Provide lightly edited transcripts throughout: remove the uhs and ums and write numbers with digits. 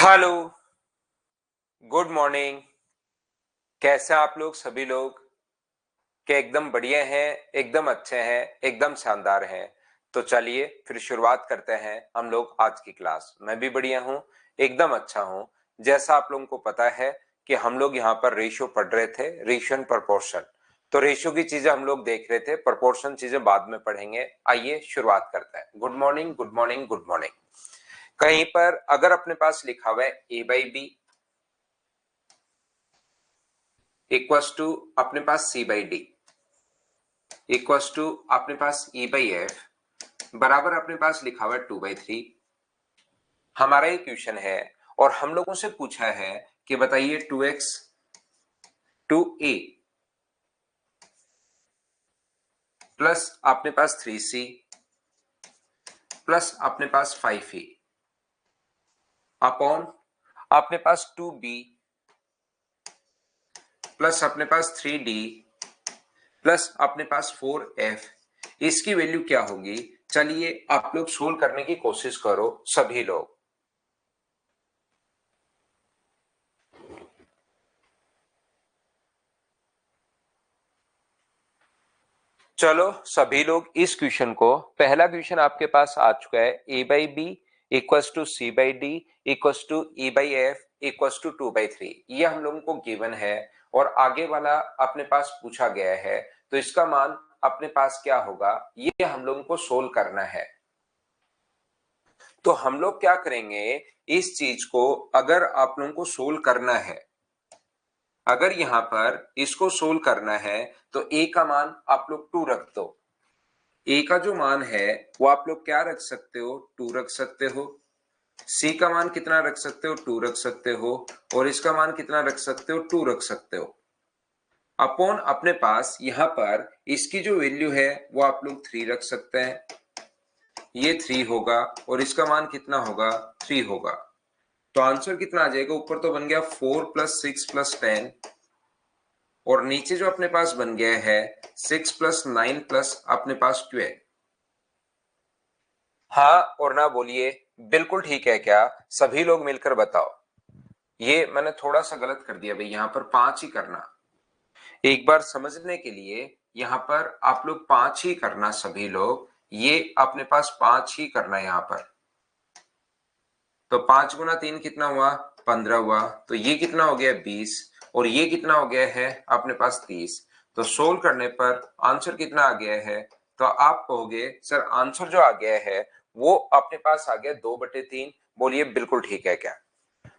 Hello, good morning. कैसे हैं आप लोग सभी लोग? क्या एकदम बढ़िया हैं, एकदम अच्छे हैं, एकदम शानदार हैं? तो चलिए फिर शुरुआत करते हैं हम लोग आज की क्लास। मैं भी बढ़िया हूँ, एकदम अच्छा हूँ। जैसा आप लोगों को पता है कि हम लोग यहाँ पर रेशियो पढ़ रहे थे, रेशियो एंड प्रोपोर्शन। तो रेशियो की चीजें हम लोग देख रहे थे, प्रोपोर्शन चीजें बाद में पढ़ेंगे। आइए शुरुआत करते हैं। Good morning, good morning, good morning. कहीं पर अगर अपने पास लिखा हुआ है A/B इक्वस टू अपने पास C/D इक्वस टू अपने पास E/F बराबर अपने पास लिखा हुआ है 2/3। हमारा ये क्वेश्चन है और हम लोगों से पूछा है कि बताइए 2x 2a प्लस अपने पास 3c प्लस अपने पास 5e अपॉन अपने पास 2b प्लस अपने पास 3d प्लस अपने पास 4f। इसकी वैल्यू क्या होगी? चलिए आप लोग सोल्व करने की कोशिश करो सभी लोग। चलो सभी लोग इस क्वेश्चन को, पहला क्वेश्चन आपके पास आ चुका है A/B equals to C/D equals to E/F equals to 2/3। ये हम लोगों को गिवन है और आगे वाला अपने पास पूछा गया है, तो इसका मान अपने पास क्या होगा ये हम लोगों को सोल्व करना है। तो हम लोग क्या करेंगे, इस चीज को अगर आप लोगों को सोल्व करना है, अगर यहां पर इसको सोल्व करना है तो a का मान आप लोग 2 रख दो। ए का जो मान है वो आप लोग क्या रख सकते हो? 2 रख सकते हो। सी का मान कितना रख सकते हो? 2 रख सकते हो। और इसका मान कितना रख सकते हो? 2 रख सकते हो। अपॉन अपने पास यहां पर इसकी जो वैल्यू है वो आप लोग 3 रख सकते हैं। ये 3 होगा और इसका मान कितना होगा? 3 होगा। तो आंसर कितना आ जाएगा? ऊपर तो बन गया 4 प्लस 6 प्लस 10 और नीचे जो अपने पास बन गया है 6 प्लस 9 प्लस अपने पास 12। हाँ और ना बोलिए, बिल्कुल ठीक है क्या? सभी लोग मिलकर बताओ। ये मैंने थोड़ा सा गलत कर दिया भाई, यहां पर 5 ही करना। एक बार समझने के लिए यहां पर आप लोग 5 ही करना सभी लोग। ये अपने पास 5 ही करना है यहां पर। तो 5 गुना 3 कितना हुआ? 15 हुआ। तो ये कितना हो गया? 20। और ये कितना हो गया है अपने पास? 30। तो सोल्व करने पर आंसर कितना आ गया है? तो आप कहोगे सर आंसर जो आ गया है वो अपने पास आ गया 2/3। बोलिए बिल्कुल ठीक है क्या?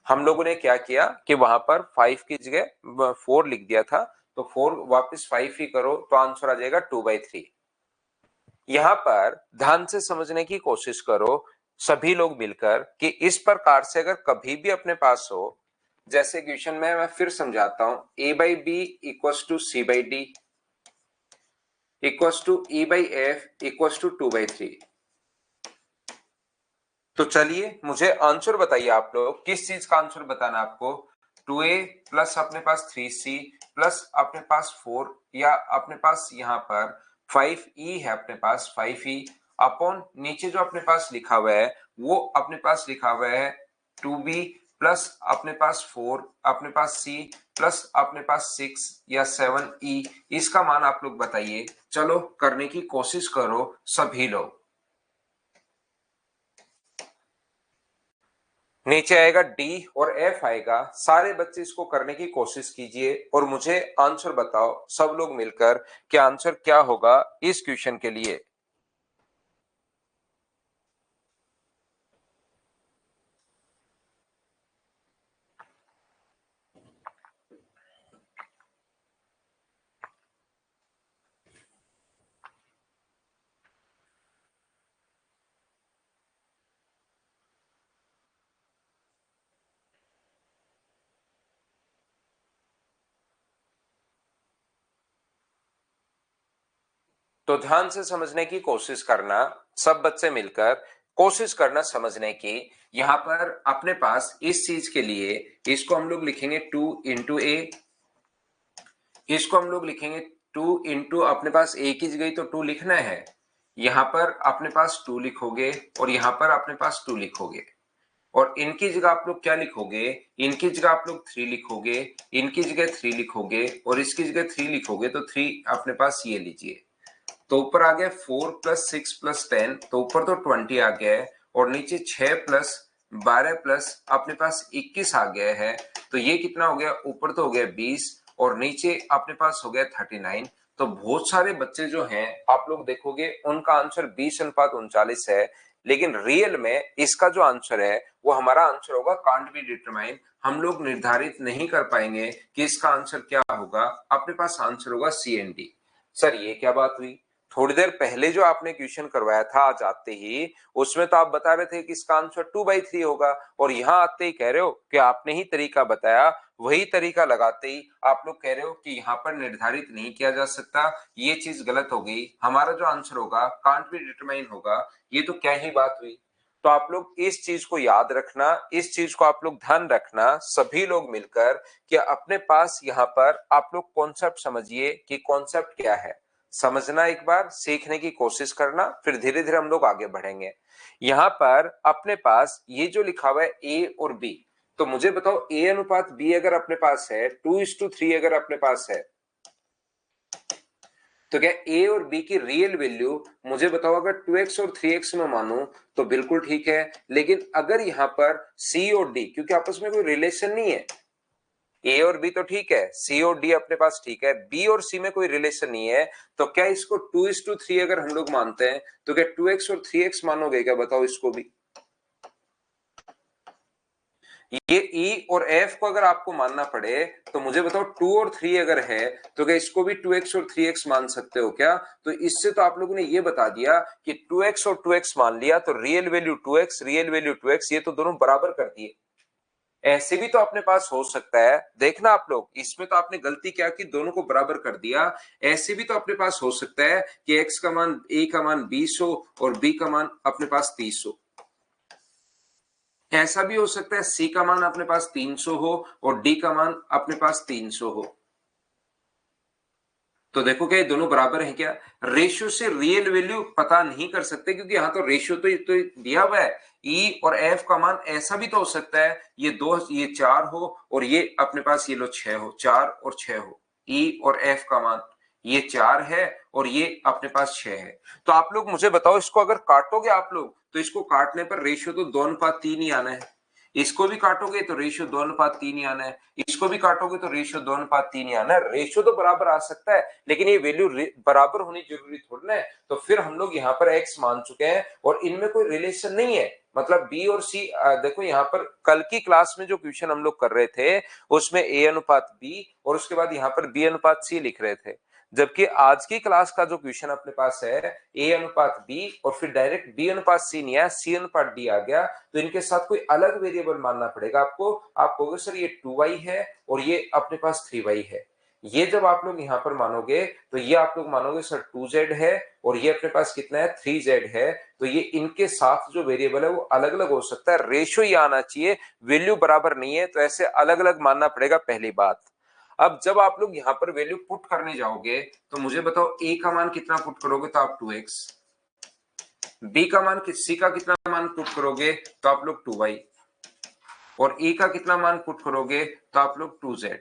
हम लोगों ने क्या किया कि वहां पर 5 की जगह 4 लिख दिया था, तो 4 वापस 5 ही करो तो आंसर आ जाएगा 2/3। यहां पर ध्यान से समझने की कोशिश करो सभी लोग मिलकर कि इस प्रकार से अगर कभी भी अपने पास हो, जैसे क्वेश्चन में मैं फिर समझाता हूं, A/B equals to C/D equals to E/F equals to 2/3। तो चलिए मुझे आंसर बताइए आप लोग, किस चीज का आंसर बताना आपको? 2a प्लस अपने पास 3c प्लस अपने पास 4 या अपने पास यहां पर 5e है, अपने पास 5e अपॉन नीचे जो अपने पास लिखा हुआ है वो अपने पास लिखा हुआ है 2b प्लस अपने पास 4 अपने पास c प्लस अपने पास 6 या 7e। इसका मान आप लोग बताइए। चलो करने की कोशिश करो सभी लोग। नीचे आएगा डी और एफ आएगा। सारे बच्चे इसको करने की कोशिश कीजिए और मुझे आंसर बताओ सब लोग मिलकर कि आंसर क्या होगा इस क्वेश्चन के लिए। तो ध्यान से समझने की कोशिश करना, सब बच्चे मिलकर कोशिश करना समझने की। यहां पर अपने पास इस चीज के लिए इसको हम लोग लिखेंगे 2 × a, इसको हम लोग लिखेंगे 2 × अपने पास a की जगह तो 2 लिखना है, यहां पर अपने पास 2 लिखोगे और यहां पर अपने पास 2 लिखोगे। और इनकी जगह आप लोग क्या लिखोगे, इनकी जगह आप लोग 3 लिखोगे, इनकी जगह 3 लिखोगे और इसकी जगह 3 लिखोगे तो 3 अपने पास ये लीजिए। तो ऊपर आ गया 4 प्लस 6 प्लस 10, तो ऊपर तो 20 आ गया है और नीचे 6 प्लस 12 प्लस अपने पास 21 आ गया है। तो ये कितना हो गया, ऊपर तो हो गया 20 और नीचे अपने पास हो गया 39। तो बहुत सारे बच्चे जो हैं आप लोग देखोगे उनका आंसर 20:39 है, लेकिन रियल में इसका जो आंसर है वो हमारा आंसर होगा कांट बी डिटरमाइन। हम लोग निर्धारित नहीं कर पाएंगे कि इसका आंसर क्या होगा, अपने पास आंसर होगा सी एंड डी। सर ये क्या बात हुई, थोड़ी देर पहले जो आपने क्वेश्चन करवाया था आज आते ही, उसमें तो आप बता रहे थे कि इसका आंसर 2/3 होगा और यहाँ आते ही कह रहे हो कि आपने ही तरीका बताया, वही तरीका लगाते ही आप लोग कह रहे हो कि यहाँ पर निर्धारित नहीं किया जा सकता, ये चीज गलत हो गई, हमारा जो आंसर होगा कांट बी डिटरमाइन होगा। ये तो क्या ही बात हुई। तो आप लोग इस चीज को याद रखना, इस चीज को आप लोग ध्यान रखना सभी लोग मिलकर कि अपने पास यहाँ पर आप लोग कॉन्सेप्ट समझिए कि कॉन्सेप्ट क्या है, समझना, एक बार सीखने की कोशिश करना, फिर धीरे धीरे हम लोग आगे बढ़ेंगे। यहाँ पर अपने पास ये जो लिखा हुआ है ए और बी, तो मुझे बताओ ए अनुपात बी अगर अपने पास है, 2:3 अगर अपने पास है, तो क्या ए और बी की रियल वैल्यू मुझे बताओ अगर 2x और 3x में मानूं तो बिल्कुल ठीक है, लेकिन अगर यहाँ पर सी और डी, क्योंकि आपस में कोई रिलेशन नहीं है, ए और बी तो ठीक है, सी और डी अपने पास ठीक है, बी और सी में कोई रिलेशन नहीं है, तो क्या इसको 2:3 अगर हम लोग मानते हैं तो क्या 2x और 3x मानोगे क्या, बताओ इसको भी। ये E और F को अगर आपको मानना पड़े तो मुझे बताओ 2 और 3 अगर है तो क्या इसको भी 2x और 3x मान सकते हो क्या। तो इससे तो आप लोगों ने ये बता दिया कि 2x और 2x मान लिया तो real value 2x, real value 2x, ये तो दोनों बराबर कर दिए। ऐसे भी तो अपने पास हो सकता है, देखना आप लोग, इसमें तो आपने गलती क्या की, दोनों को बराबर कर दिया। ऐसे भी तो अपने पास हो सकता है कि x का मान, a का मान 20 हो और b का मान अपने पास 30 हो। ऐसा भी हो सकता है सी का मान अपने पास 300 हो और डी का मान अपने पास 300 हो। तो देखो क्या ये दोनों बराबर है क्या। रेशियो से रियल वैल्यू पता नहीं कर सकते क्योंकि यहाँ तो रेशियो तो दिया हुआ है। ई और एफ का मान ऐसा भी तो हो सकता है ये 2, ये 4 हो और ये अपने पास ये लो 6 हो, 4 और 6 हो। ई और एफ का मान ये 4 है और ये अपने पास 6 है। तो आप लोग मुझे बताओ इसको अगर काटोगे आप लोग तो इसको काटने पर रेशियो तो 2:3 ही आना है। इसको भी काटोगे तो रेशियो 2:3 ही आना है, इसको भी काटोगे तो रेशियो 2:3 ही आना है। रेशियो तो बराबर आ सकता है लेकिन ये वैल्यू बराबर होनी जरूरी थोड़ी ना है। तो फिर हम लोग यहाँ पर x मान चुके हैं और इनमें कोई रिलेशन नहीं है, मतलब b और c। देखो यहाँ पर कल की क्लास में जो क्वेश्चन हम लोग कर रहे थे उसमें a अनुपात b और उसके बाद यहाँ पर b अनुपात c लिख रहे थे, जबकि आज की क्लास का जो क्वेश्चन अपने पास है a अनुपात b और फिर डायरेक्ट b अनुपात c नहीं आया, c अनुपात d आ गया। तो इनके साथ कोई अलग वेरिएबल मानना पड़ेगा आपको। आप कहोगे सर ये 2y है और ये अपने पास 3y है। ये जब आप लोग यहाँ पर मानोगे तो ये आप लोग मानोगे सर 2z है और ये अपने पास कितना है 3z है। तो ये इनके साथ जो वेरिएबल है वो अलग अलग हो सकता है, रेशियो ये आना चाहिए, वैल्यू बराबर नहीं है तो ऐसे अलग अलग मानना पड़ेगा, पहली बात। अब जब आप लोग यहाँ पर वैल्यू पुट करने जाओगे तो मुझे बताओ a का मान कितना पुट करोगे तो आप 2x, b का मान, c का कितना मान पुट करोगे तो आप लोग 2y और e का कितना मान पुट करोगे तो आप लोग 2z।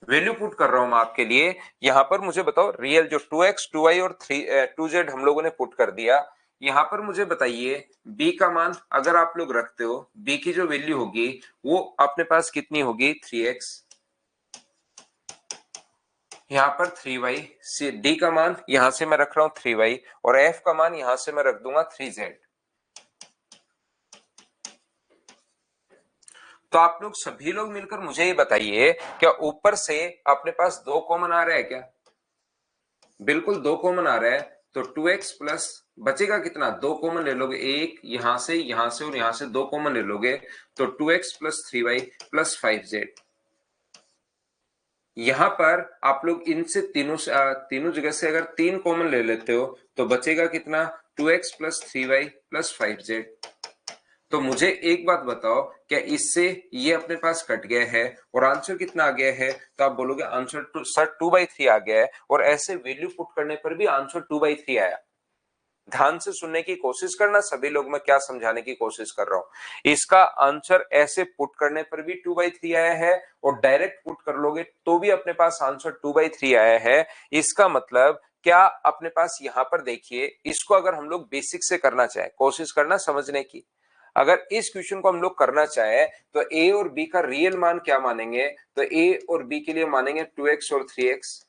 वैल्यू पुट कर रहा हूं मैं आपके लिए। यहां पर मुझे बताओ रियल जो 2x 2y और 2z हम लोगों ने पुट कर दिया। यहां पर मुझे बताइए b का मान अगर आप लोग रखते हो, b की जो वैल्यू होगी वो अपने पास कितनी होगी 3x, यहाँ पर 3y, डी का मान यहां से मैं रख रहा हूं 3y और f का मान यहां से मैं रख दूंगा 3z। तो आप लोग सभी लोग मिलकर मुझे ये बताइए क्या ऊपर से अपने पास 2 कॉमन आ रहा है क्या। बिल्कुल 2 कॉमन आ रहा है तो 2x प्लस बचेगा कितना, 2 कॉमन ले लोगे, एक यहां से और यहां से 2 कॉमन ले लोगे तो 2x plus 3y plus 5z। यहां पर आप लोग इनसे तीनों जगह से अगर 3 कॉमन ले लेते हो तो बचेगा कितना 2x plus 3y plus 5z। तो मुझे एक बात बताओ क्या इससे ये अपने पास कट गया है और आंसर कितना आ गया है, तो आप बोलोगे आंसर सर 2/3 आ गया है और ऐसे वैल्यू पुट करने पर भी आंसर 2/3 आया। ध्यान से सुनने की कोशिश करना सभी लोग, मैं क्या समझाने की कोशिश कर रहा हूं। इसका आंसर ऐसे पुट करने पर भी 2/3 आया है और डायरेक्ट पुट कर लोगे तो भी अपने पास आंसर 2/3 आया है। इसका मतलब क्या अपने पास यहां पर देखिए, इसको अगर हम लोग बेसिक से करना चाहे, कोशिश करना समझने की, अगर इस क्वेश्चन को हम लोग करना चाहे तो ए और बी का रियल मान क्या मानेंगे, तो ए और बी के लिए मानेंगे 2x और 3x।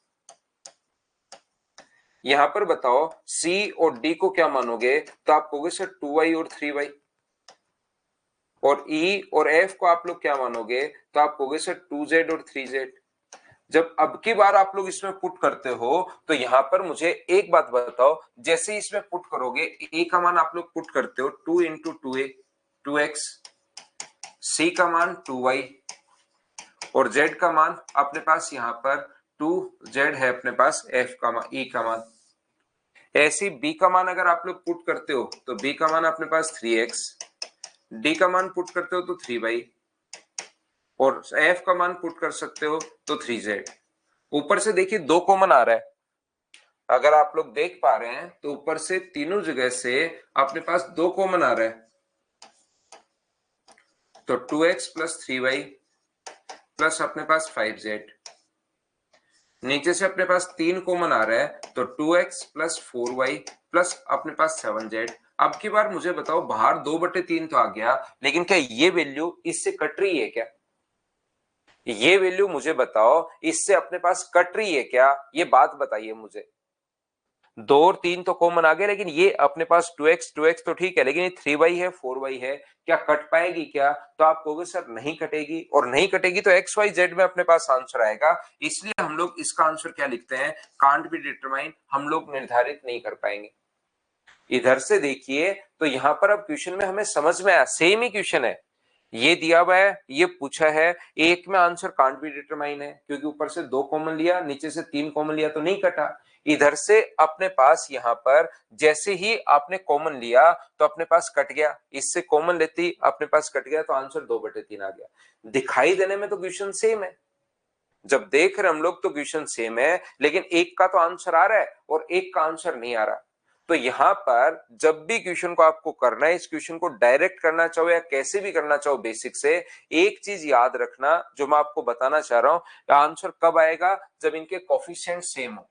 यहां पर बताओ सी और डी को क्या मानोगे, तो आप कहोगे सर 2y और 3y। और ई और एफ को आप लोग क्या मानोगे, तो आप कहोगे सर 2z और 3z। जब अब की बार आप लोग इसमें पुट करते हो तो यहां पर मुझे एक बात बताओ, जैसे ही इसमें पुट करोगे ए का मान आप लोग पुट करते हो 2 इंटू 2a 2x, सी का मान 2y और z का मान अपने पास यहां पर 2z है अपने पास, f का मान e का मान। ऐसी b का मान अगर आप लोग पुट करते हो तो b का मान अपने पास 3x, d का मान पुट करते हो तो 3y और f का मान पुट कर सकते हो तो 3z। ऊपर से देखिए दो कॉमन आ रहा है, अगर आप लोग देख पा रहे हैं तो ऊपर से तीनों जगह से अपने पास दो कॉमन आ रहा है, तो 2x प्लस 3y प्लस अपने पास 5z। नीचे से अपने पास तीन कॉमन आ रहा है तो 2x प्लस 4y प्लस अपने पास 7z। अब की बार मुझे बताओ, बाहर 2/3 तो आ गया, लेकिन क्या ये वैल्यू इससे कट रही है क्या? ये वैल्यू मुझे बताओ इससे अपने पास कट रही है क्या, ये बात बताइए मुझे। 2 और 3 तो कॉमन आ गए, लेकिन ये अपने पास 2x तो ठीक है, लेकिन ये 3y है 4y है, क्या कट पाएगी क्या? तो आप कहोगे सर नहीं कटेगी, और नहीं कटेगी तो एक्स वाई जेड में अपने पास आंसर आएगा। इसलिए हम लोग इसका आंसर क्या लिखते हैं, कांट बी डिटरमाइन, हम लोग निर्धारित नहीं कर पाएंगे। इधर से देखिए तो यहां पर अब क्वेश्चन में हमें समझ में आया, सेम ही क्वेश्चन है, ये दिया हुआ है, ये पूछा है, एक में आंसर कांट बी डिटरमाइन है क्योंकि ऊपर से दो कॉमन लिया, नीचे से तीन कॉमन लिया तो नहीं कटा। इधर से अपने पास यहां पर जैसे ही आपने कॉमन लिया तो अपने पास कट गया, इससे कॉमन लेती अपने पास कट गया, तो आंसर 2/3 आ गया। दिखाई देने में तो क्वेश्चन सेम है, जब देख रहे हम लोग तो क्वेश्चन सेम है, लेकिन एक का तो आंसर आ रहा है और एक का आंसर नहीं आ रहा। तो यहां पर जब भी क्वेश्चन को आपको करना है, इस क्वेश्चन को डायरेक्ट करना चाहो या कैसे भी करना चाहो बेसिक से, एक चीज याद रखना जो मैं आपको बताना चाह रहा हूं, आंसर कब आएगा, जब इनके कोफिशिएंट सेम हो।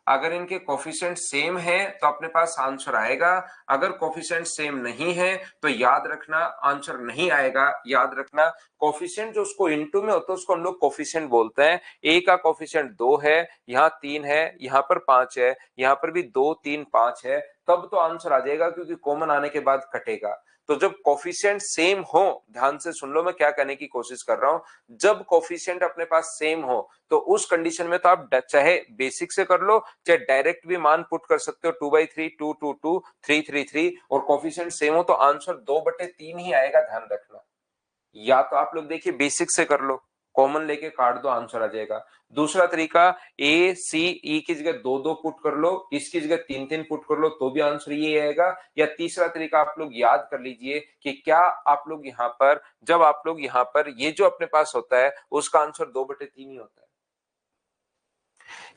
अगर इनके कोफिशिएंट सेम है तो अपने पास आंसर आएगा, अगर कोफिशिएंट सेम नहीं है तो याद रखना आंसर नहीं आएगा। याद रखना कोफिशिएंट जो उसको इनटू में होता है उसको हम लोग कोफिशिएंट बोलते हैं। ए का कोफिशिएंट 2 है, यहाँ 3 है, यहाँ पर 5 है, यहाँ पर भी 2 3 5 है, तब तो आंसर आ जाएगा क्योंकि कॉमन आने के बाद कटेगा। तो जब कोफिशिएंट सेम हो, ध्यान से सुन लो मैं क्या कहने की कोशिश कर रहा हूं, जब कोफिशिएंट अपने पास सेम हो तो उस कंडीशन में तो आप चाहे बेसिक से कर लो चाहे डायरेक्ट भी मान पुट कर सकते हो, 2/3 2 2 2 3 3 3, और कोफिशिएंट सेम हो तो आंसर 2/3 ही आएगा, ध्यान रखना। या तो आप लोग देखिए बेसिक से कर लो, कॉमन लेके काट दो आंसर आ जाएगा। दूसरा तरीका, ए सी ई की जगह 2 2 पुट कर लो, इसकी जगह 3 3 पुट कर लो तो भी आंसर ये आएगा। या तीसरा तरीका आप लोग याद कर लीजिए कि क्या आप लोग यहाँ पर, जब आप लोग यहाँ पर ये जो अपने पास होता है उसका आंसर 2/3 ही होता है।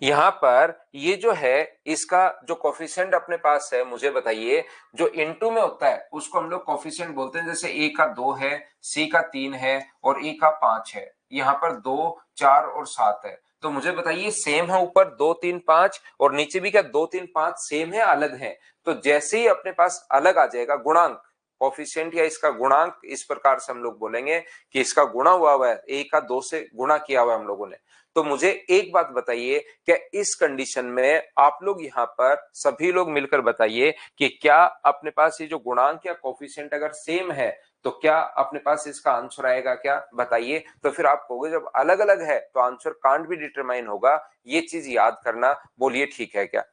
यहां पर ये जो है इसका जो कोफिशिएंट अपने पास है, मुझे बताइए, जो इनटू में होता है उसको हम लोग कोफिशिएंट बोलते हैं। जैसे ए का 2 है, सी का 3 है और ए का 5 है, यहाँ पर 2 4 और 7 है, तो मुझे बताइए सेम है ऊपर 2 3 5 और नीचे भी क्या 2 3 5 सेम है अलग है? तो जैसे ही अपने पास अलग आ जाएगा गुणांक, कोफिशिएंट या इसका गुणांक, इस प्रकार से हम लोग बोलेंगे कि इसका गुणा हुआ है, ए का 2 से गुणा किया हुआ है हम लोगों ने। तो मुझे एक बात बताइए, क्या इस कंडीशन में आप लोग यहाँ पर सभी लोग मिलकर बताइए कि क्या अपने पास ये जो गुणांक या कोफिशिएंट अगर सेम है तो क्या अपने पास इसका आंसर आएगा क्या, बताइए। तो फिर आप कहोगे जब अलग अलग है तो आंसर कांट बी डिटरमाइन होगा, ये चीज याद करना। बोलिए ठीक है क्या?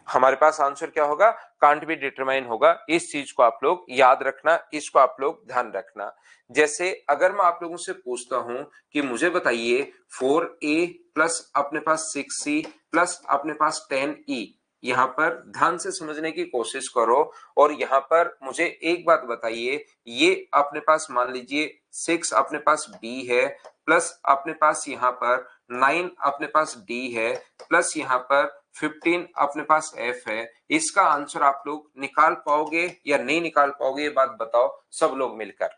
हमारे पास आंसर क्या होगा, कांट बी डिटरमाइन होगा। इस चीज को आप लोग याद रखना, इसको आप लोग ध्यान रखना। जैसे अगर मैं आप लोगों से पूछता हूं कि मुझे बताइए 4a प्लस अपने पास 6c प्लस अपने पास 10e, यहां पर ध्यान से समझने की कोशिश करो और यहां पर मुझे एक बात बताइए, ये अपने पास मान लीजिए 6 अपने पास b है प्लस अपने पास यहाँ पर 9 अपने पास d है प्लस यहाँ पर 15 अपने पास f है। इसका आंसर आप लोग निकाल पाओगे या नहीं निकाल पाओगे, ये बात बताओ सब लोग मिलकर।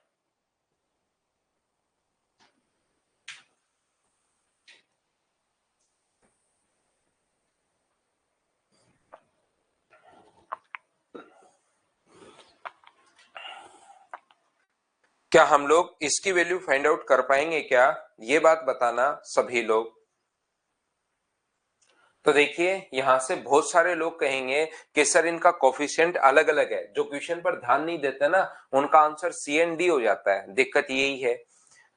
क्या हम लोग इसकी वैल्यू फाइंड आउट कर पाएंगे क्या, ये बात बताना सभी लोग। तो देखिए यहां से बहुत सारे लोग कहेंगे कि सर इनका कोफिशिएंट अलग अलग है, जो क्वेश्चन पर ध्यान नहीं देते ना उनका आंसर सी एंड डी हो जाता है। दिक्कत यही है,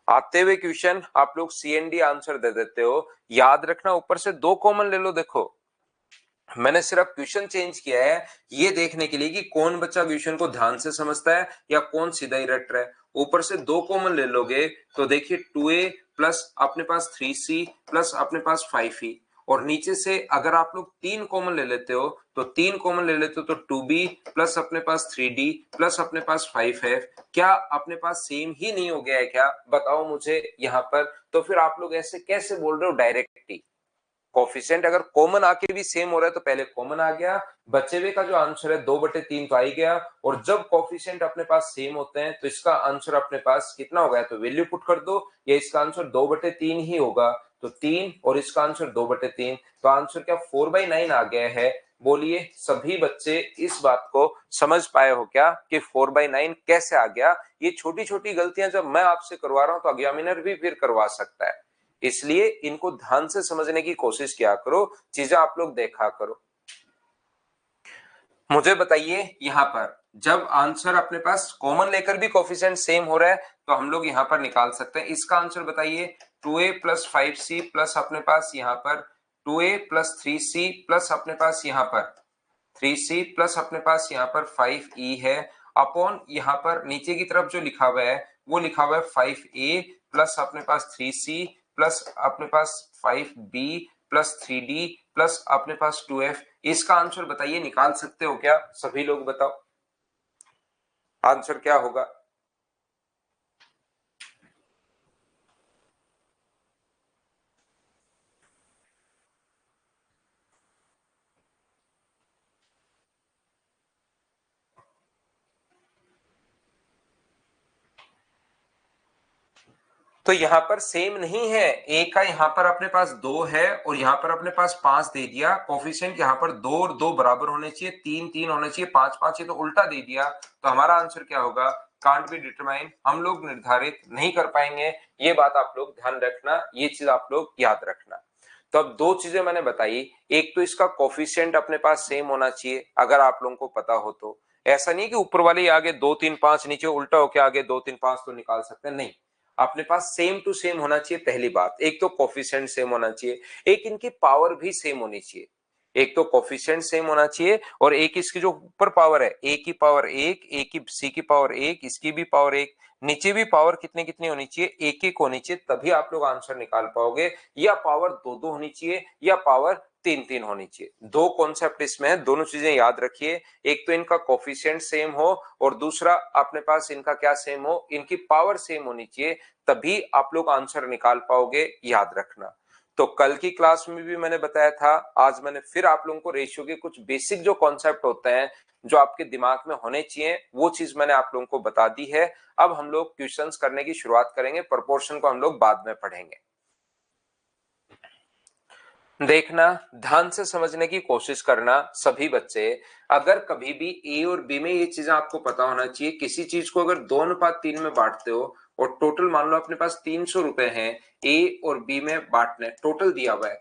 आते हुए क्वेश्चन आप लोग सी एंड डी आंसर दे देते हो। याद रखना ऊपर से 2 कॉमन ले लो। देखो मैंने सिर्फ क्वेश्चन चेंज किया है ये देखने के लिए कि कौन बच्चा क्वेश्चन को ध्यान से समझता है या कौन सीधा ही रट रहा है। ऊपर से 2 कॉमन ले लोगे तो देखिए 2a प्लस अपने पास 3c प्लस अपने पास 5e, और नीचे से अगर आप लोग 3 कॉमन ले लेते हो तो 3 कॉमन ले लेते हो तो 2b प्लस अपने पास 3d प्लस अपने पास 5f। क्या अपने पास सेम ही नहीं हो गया है क्या, बताओ मुझे यहाँ पर। तो फिर आप लोग ऐसे कैसे बोल रहे हो डायरेक्ट ही। कोफिशिएंट अगर कॉमन आके भी सेम हो रहा है तो पहले कॉमन आ गया, बचे हुए का जो आंसर है 2/3 तो आ ही गया। और जब कोफिशिएंट अपने पास सेम होते हैं तो इसका आंसर अपने पास कितना होगा, तो वैल्यू पुट कर दो, या इसका आंसर 2/3 ही होगा तो 3, और इसका आंसर 2/3, तो आंसर क्या 4/9 आ गया है। बोलिए सभी बच्चे इस बात को समझ पाए हो क्या कि 4/9 कैसे आ गया। ये छोटी छोटी गलतियां जब मैं आपसे करवा रहा हूं तो एग्जामिनर भी फिर करवा सकता है, इसलिए इनको ध्यान से समझने की कोशिश किया करो, चीजें आप लोग देखा करो। मुझे बताइए यहाँ पर जब आंसर अपने पास कॉमन लेकर भी कोफिशिएंट सेम हो रहा है तो हम लोग यहाँ पर निकाल सकते हैं। इसका आंसर बताइए 2a प्लस 5c प्लस अपने पास यहाँ पर 2a प्लस 3c प्लस अपने पास यहाँ पर 3c प्लस अपने पास यहाँ पर 5e है, अपॉन यहाँ पर नीचे की तरफ जो लिखा हुआ है वो लिखा हुआ है 5a प्लस अपने पास 3c प्लस अपने पास 5b प्लस 3d प्लस अपने पास 2f। इसका आंसर बताइए, निकाल सकते हो क्या सभी लोग, बताओ आंसर क्या होगा। तो यहाँ पर सेम नहीं है, ए का यहाँ पर अपने पास 2 है और यहाँ पर अपने पास 5 दे दिया। कोफिशिएंट यहाँ पर 2 और 2 बराबर होने चाहिए, 3 3 होने चाहिए, 5 5 ये तो उल्टा दे दिया। तो हमारा आंसर क्या होगा, कांट बी डिटरमाइन, हम लोग निर्धारित नहीं कर पाएंगे। ये बात आप लोग ध्यान रखना, ये चीज आप लोग याद रखना। तो अब 2 चीजें मैंने बताई, एक तो इसका कोफिशिएंट अपने पास सेम होना चाहिए अगर आप लोगों को पता हो तो। ऐसा नहीं कि ऊपर वाले आगे 2 3 5 नीचे उल्टा होके आगे 2 3 5 तो निकाल सकते हैं, नहीं, अपने पास सेम टू सेम होना चाहिए। पहली बात, एक तो कोफिशिएंट सेम होना चाहिए, एक इनकी पावर भी सेम होनी चाहिए। एक तो कोफिशिएंट सेम होना चाहिए और एक इसकी जो ऊपर पावर है ए की पावर 1, ए की सी की पावर 1, इसकी भी पावर 1, नीचे भी पावर कितनी कितनी होनी चाहिए, एक एक होनी चाहिए, तभी आप लोग आंसर निकाल पाओगे। या पावर 2 2 होनी चाहिए या पावर 3 3 होनी चाहिए। 2 कॉन्सेप्ट इसमें है, दोनों चीजें याद रखिए। एक तो इनका कोफिशिएंट सेम हो और दूसरा अपने पास इनका क्या सेम हो, इनकी पावर सेम होनी चाहिए, तभी आप लोग आंसर निकाल पाओगे, याद रखना। तो कल की क्लास में भी मैंने बताया था, आज मैंने फिर आप लोगों को रेशियो के कुछ बेसिक जो कॉन्सेप्ट होते हैं जो आपके दिमाग में होने चाहिए वो चीज मैंने आप लोगों को बता दी है। अब हम लोग क्वेश्चंस करने की शुरुआत करेंगे, प्रोपोर्शन को हम लोग बाद में पढ़ेंगे। देखना, ध्यान से समझने की कोशिश करना सभी बच्चे। अगर कभी भी ए और बी में ये चीजें आपको पता होना चाहिए, किसी चीज को अगर 2:3 में बांटते हो और टोटल मान लो अपने पास 300 रुपए हैं, ए और बी में बांटने, टोटल दिया हुआ है,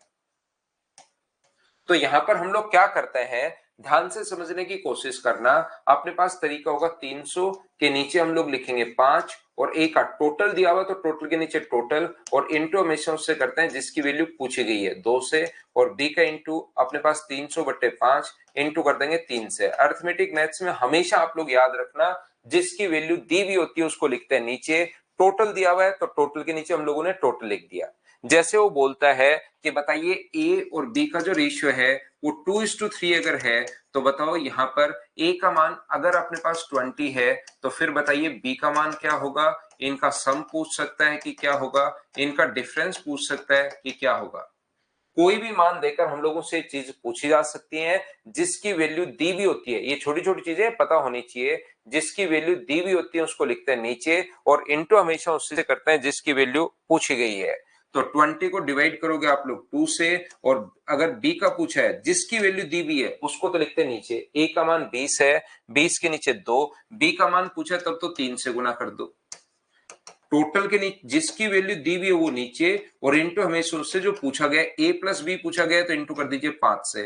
तो यहां पर हम लोग क्या करते हैं, ध्यान से समझने की कोशिश करना। अपने पास तरीका होगा 300 के नीचे हम लोग लिखेंगे 5 और ए का टोटल दिया हुआ तो टोटल के नीचे टोटल, और इंटू हमेशा उससे करते हैं जिसकी वैल्यू पूछी गई है 2 से, और बी का इंटू अपने पास 300/5 इंटू कर देंगे 3 से। अर्थमेटिक मैथ्स में हमेशा आप लोग याद रखना जिसकी वैल्यू दी हुई होती है उसको लिखते हैं नीचे, टोटल दिया हुआ है तो टोटल के नीचे हम लोगों ने टोटल लिख दिया। जैसे वो बोलता है कि बताइए ए और बी का जो रेशियो है वो 2:3 अगर है तो बताओ यहाँ पर ए का मान अगर अपने पास 20 है तो फिर बताइए बी का मान क्या होगा। इनका सम पूछ सकता है कि क्या होगा, इनका डिफरेंस पूछ सकता है कि क्या होगा। कोई भी मान देकर हम लोगों से चीज पूछी जा सकती है जिसकी वैल्यू दी हुई होती है। ये छोटी छोटी चीजें पता होनी चाहिए। जिसकी वैल्यू दी हुई होती है उसको लिखते हैं नीचे, और इनटू हमेशा उससे करते हैं जिसकी वैल्यू पूछी गई है। तो 20 को डिवाइड करोगे आप लोग 2 से, और अगर b का पूछा है जिसकी वैल्यू दी हुई है उसको तो लिखते हैं नीचे। a का मान 20 है, 20 के नीचे 2, b का मान पूछा है तब तो 3 से गुना कर दो। टोटल के नीचे जिसकी वैल्यू दी हुई है वो नीचे, और इंटू हमेशा उससे जो पूछा गया a प्लस बी पूछा गया है तो इंटू कर दीजिए 5 से।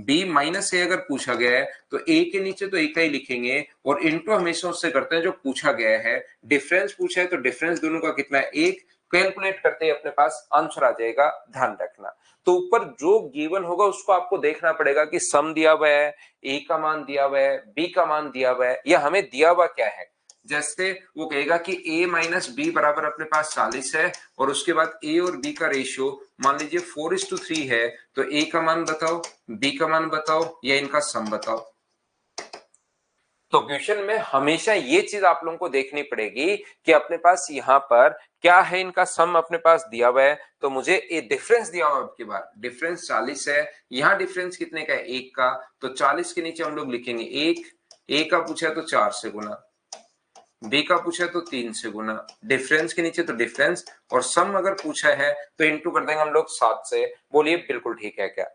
b माइनस ए अगर पूछा गया है तो a के नीचे तो a का ही लिखेंगे, और इंटू हमेशा उससे करते हैं जो पूछा गया है। डिफरेंस पूछा है तो डिफरेंस दोनों का कितना है, 1। कैलकुलेट करते ही अपने पास आंसर आ जाएगा, ध्यान रखना। तो ऊपर जो गिवन होगा उसको आपको देखना पड़ेगा कि सम दिया हुआ है, a का मान दिया हुआ है, b का मान दिया हुआ है, या हमें दिया हुआ क्या है। जैसे वो कहेगा कि a माइनस बी बराबर अपने पास 40 है, और उसके बाद a और b का रेशियो मान लीजिए 4:3 है, तो a का मान बताओ, b का मान बताओ, या इनका सम बताओ। तो क्वेश्चन में हमेशा ये चीज आप लोगों को देखनी पड़ेगी कि अपने पास यहाँ पर क्या है, इनका सम अपने पास दिया हुआ है, तो मुझे ये डिफरेंस दिया हुआ है। आपकी बार डिफरेंस 40 है, यहाँ डिफरेंस कितने का है, 1 का, तो 40 के नीचे हम लोग लिखेंगे 1। a का पूछा है तो 4 से गुना, b का पूछा है तो 3 से गुना, डिफरेंस के नीचे तो डिफरेंस, और सम अगर पूछा है तो इंटू कर देंगे हम लोग 7 से। बोलिए बिल्कुल ठीक है क्या।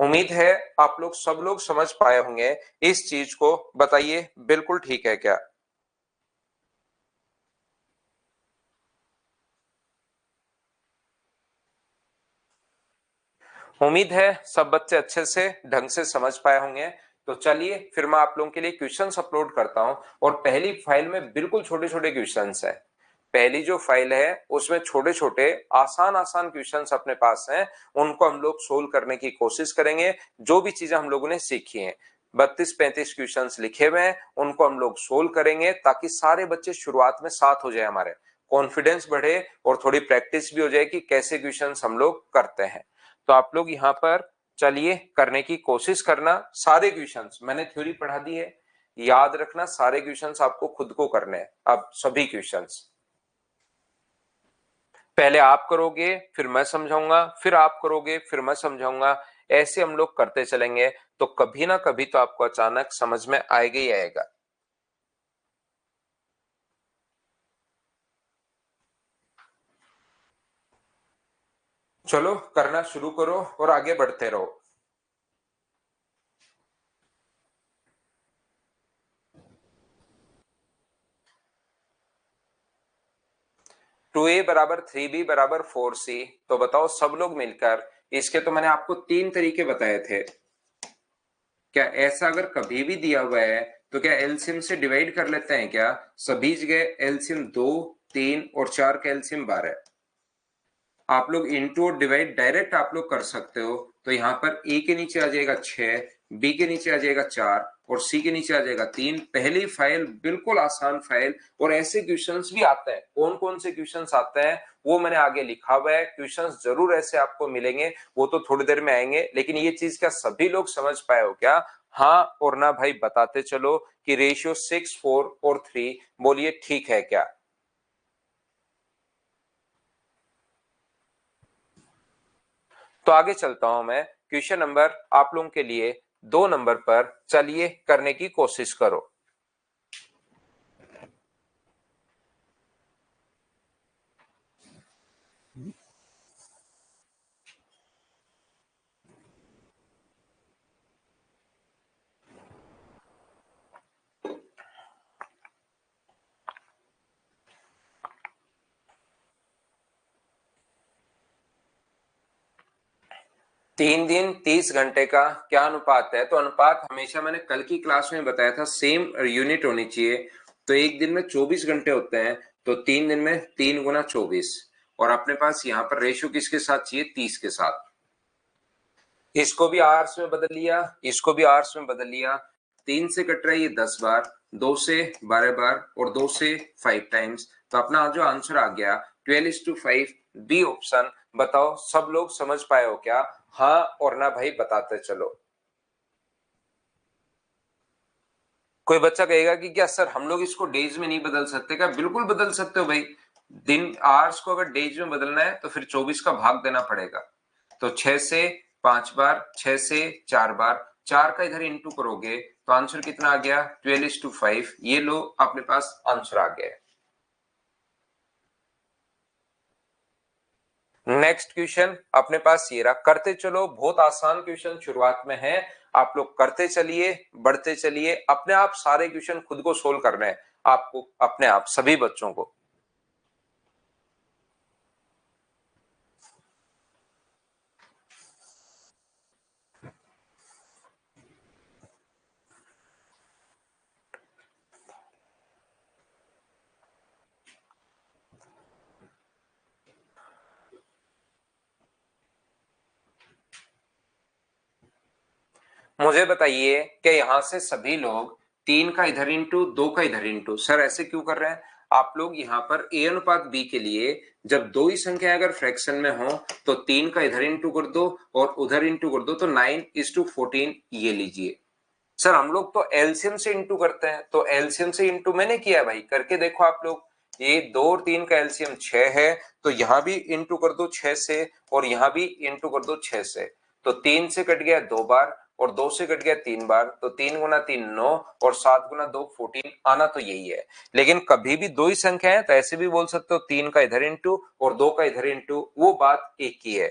उम्मीद है आप लोग सब लोग समझ पाए होंगे इस चीज को। बताइए बिल्कुल ठीक है क्या। उम्मीद है सब बच्चे अच्छे से ढंग से समझ पाए होंगे। तो चलिए फिर मैं आप लोगों के लिए क्वेश्चंस अपलोड करता हूं, और पहली फाइल में बिल्कुल छोटे छोटे क्वेश्चंस है। पहली जो फाइल है उसमें छोटे छोटे आसान आसान क्वेश्चंस अपने पास हैं, उनको हम लोग सोल्व करने की कोशिश करेंगे। जो भी चीजें हम लोगों ने सीखी हैं, 32-35 क्वेश्चंस लिखे हुए हैं, उनको हम लोग सोल्व करेंगे ताकि सारे बच्चे शुरुआत में साथ हो जाए, हमारे कॉन्फिडेंस बढ़े और थोड़ी प्रैक्टिस भी हो जाए कि कैसे क्वेश्चंस हम लोग करते हैं। तो आप लोग यहाँ पर चलिए करने की कोशिश करना। सारे क्वेश्चंस मैंने थ्योरी पढ़ा दी है, याद रखना सारे क्वेश्चंस आपको खुद को करने हैं। अब सभी क्वेश्चंस पहले आप करोगे, फिर मैं समझाऊंगा, फिर आप करोगे, फिर मैं समझाऊंगा। ऐसे हम लोग करते चलेंगे तो कभी ना कभी तो आपको अचानक समझ में आएगा ही आएगा। चलो करना शुरू करो और आगे बढ़ते रहो। 2a बराबर 3b बराबर 4c। तो बताओ सब लोग मिलकर, इसके तो मैंने आपको 3 तरीके बताए थे। क्या ऐसा अगर कभी भी दिया हुआ है तो क्या एलसीएम से डिवाइड कर लेते हैं क्या। सभी जगह एलसीएम 2, 3 और 4 का एलसीएम 12। आप लोग इंटू और डिवाइड डायरेक्ट आप लोग कर सकते हो। तो यहाँ पर ए के नीचे आ जाएगा 6, बी के नीचे आ जाएगा 4, और सी के नीचे आ जाएगा 3। पहली फाइल बिल्कुल आसान फाइल, और ऐसे क्वेश्चंस भी आते हैं। कौन कौन से क्वेश्चंस आते हैं वो मैंने आगे लिखा हुआ है। क्वेश्चंस जरूर ऐसे आपको मिलेंगे, वो तो थोड़ी देर में आएंगे। लेकिन ये चीज क्या सभी लोग समझ पाए हो क्या। हाँ और ना भाई बताते चलो कि रेशियो 6, 4 और 3। बोलिए ठीक है क्या। तो आगे चलता हूं मैं। क्वेश्चन नंबर आप लोगों के लिए 2 नंबर पर चलिए करने की कोशिश करो। तीन दिन 30 घंटे का क्या अनुपात है। तो अनुपात हमेशा मैंने कल की क्लास में बताया था, सेम यूनिट होनी चाहिए। तो एक दिन में 24 घंटे होते हैं, तो 3 दिन में 3 × 24। और अपने पास यहाँ पर रेशियो किसके साथ चाहिए, 30 के साथ। इसको भी आवर्स में बदल लिया, इसको भी आवर्स में बदल लिया। 3 से कट रहा है ये 10 बार, 2 से 12 बार, और 2 से 5 टाइम्स। तो अपना जो आंसर आ गया 12:5, बी ऑप्शन। बताओ सब लोग समझ पाए हो क्या। हाँ और ना भाई बताते चलो। कोई बच्चा कहेगा कि क्या सर हम लोग इसको डेज में नहीं बदल सकते क्या। बिल्कुल बदल सकते हो भाई। दिन आवर्स को अगर डेज में बदलना है तो फिर 24 का भाग देना पड़ेगा। तो 6 से 5 बार, 6 से 4 बार, 4 का इधर इंटू करोगे तो आंसर कितना आ गया 12:5। ये लो अपने पास आंसर आ गया। नेक्स्ट क्वेश्चन अपने पास ये रहा, करते चलो। बहुत आसान क्वेश्चन शुरुआत में है, आप लोग करते चलिए, बढ़ते चलिए, अपने आप सारे क्वेश्चन खुद को सोल्व करने हैं आपको, अपने आप सभी बच्चों को। मुझे बताइए कि यहां से सभी लोग 3 का इधर इंटू 2 का इधर इंटू, सर ऐसे क्यों कर रहे हैं आप लोग? यहाँ पर ए अनुपात बी के लिए जब दो ही संख्या अगर फ्रैक्शन में हो तो 3 का इधर इंटू कर दो और उधर इंटू कर दो, तो 9:14 ये लीजिए। सर हम लोग तो एलसीएम से इंटू करते हैं, तो एलसीएम से इंटू मैंने किया भाई, करके देखो आप लोग। ये 2 और 3 का एलसीएम 6 है, तो यहां भी इंटू कर दो 6 से और यहां भी इंटू कर दो 6 से। तो 3 से कट गया 2 बार और 2 से कट गया 3 बार, तो 3 गुना 3 9 और 7 गुना 2 14। आना तो यही है, लेकिन कभी भी दो ही संख्या है तो ऐसे भी बोल सकते हो 3 का इधर इंटू और 2 का इधर इंटू, वो बात एक ही है।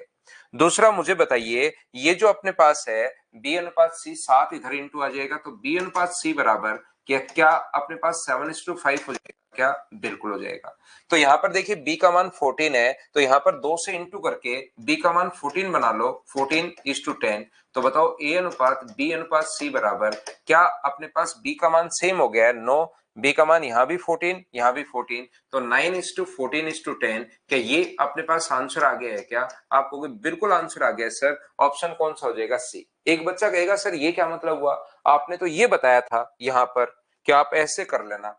दूसरा मुझे बताइए, ये जो अपने पास है बी अनुपात सी, 7 इधर इंटू आ जाएगा, तो बी अनुपात सी बराबर क्या अपने पास 7:5 हो जाएगा क्या? बिल्कुल हो जाएगा। तो यहां पर देखिए बी का मान 14 है, तो यहां पर 2 से इंटू करके बी का मान 14 बना लो, 14:10। तो बताओ ए अनुपात बी अनुपात सी बराबर क्या अपने पास बी का मान सेम हो गया है 9, बी का मान यहां भी 14 यहां भी 14, तो 9:14:10। क्या ये अपने पास आंसर आ गया है क्या? आप कहोगे बिल्कुल आंसर आ गया सर, ऑप्शन कौन सा हो जाएगा? सी। एक बच्चा कहेगा सर ये क्या मतलब हुआ, आपने तो ये बताया था यहां पर कि आप ऐसे कर लेना।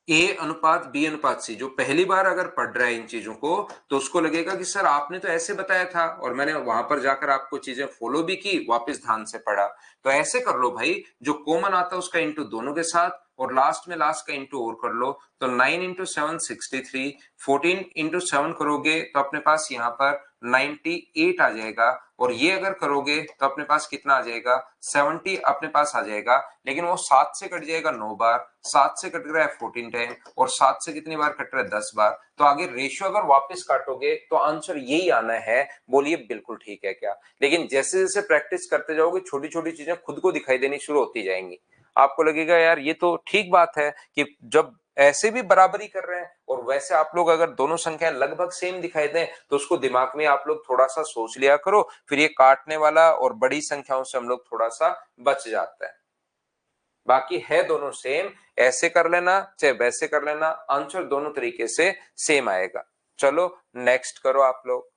ए अनुपात बी अनुपात सी, जो पहली बार अगर पढ़ रहा है इन चीजों को तो उसको लगेगा कि सर आपने तो ऐसे बताया था और मैंने वहां पर जाकर आपको चीजें फॉलो भी की, वापस ध्यान से पढ़ा। तो ऐसे कर लो भाई, जो कॉमन आता है उसका इंटू दोनों के साथ और लास्ट में लास्ट का इंटू और कर लो, तो 9 × 7 63, 14 × 7 करोगे तो अपने पास यहाँ पर 98 आ जाएगा, और ये अगर करोगे तो अपने पास कितना आ जाएगा 70 अपने पास आ जाएगा। लेकिन वो 7 से कट जाएगा 9 बार, 7 से कट रहा है 14 टाइम और 7 से कितनी बार कट रहा है 10 बार, तो आगे रेशियो अगर वापस काटोगे तो आंसर यही आना है। बोलिए बिल्कुल ठीक है क्या? लेकिन जैसे जैसे प्रैक्टिस करते जाओगे छोटी छोटी चीजें खुद को दिखाई देनी शुरू होती जाएंगी, आपको लगेगा यार ये तो ठीक बात है कि जब ऐसे भी बराबरी कर रहे हैं और वैसे आप लोग अगर दोनों संख्याएं लगभग सेम दिखाई दें तो उसको दिमाग में आप लोग थोड़ा सा सोच लिया करो, फिर ये काटने वाला और बड़ी संख्याओं से हम लोग थोड़ा सा बच जाते हैं। बाकी है दोनों सेम, ऐसे कर लेना चाहे वैसे कर लेना, आंसर दोनों तरीके से सेम आएगा। चलो नेक्स्ट करो आप लोग।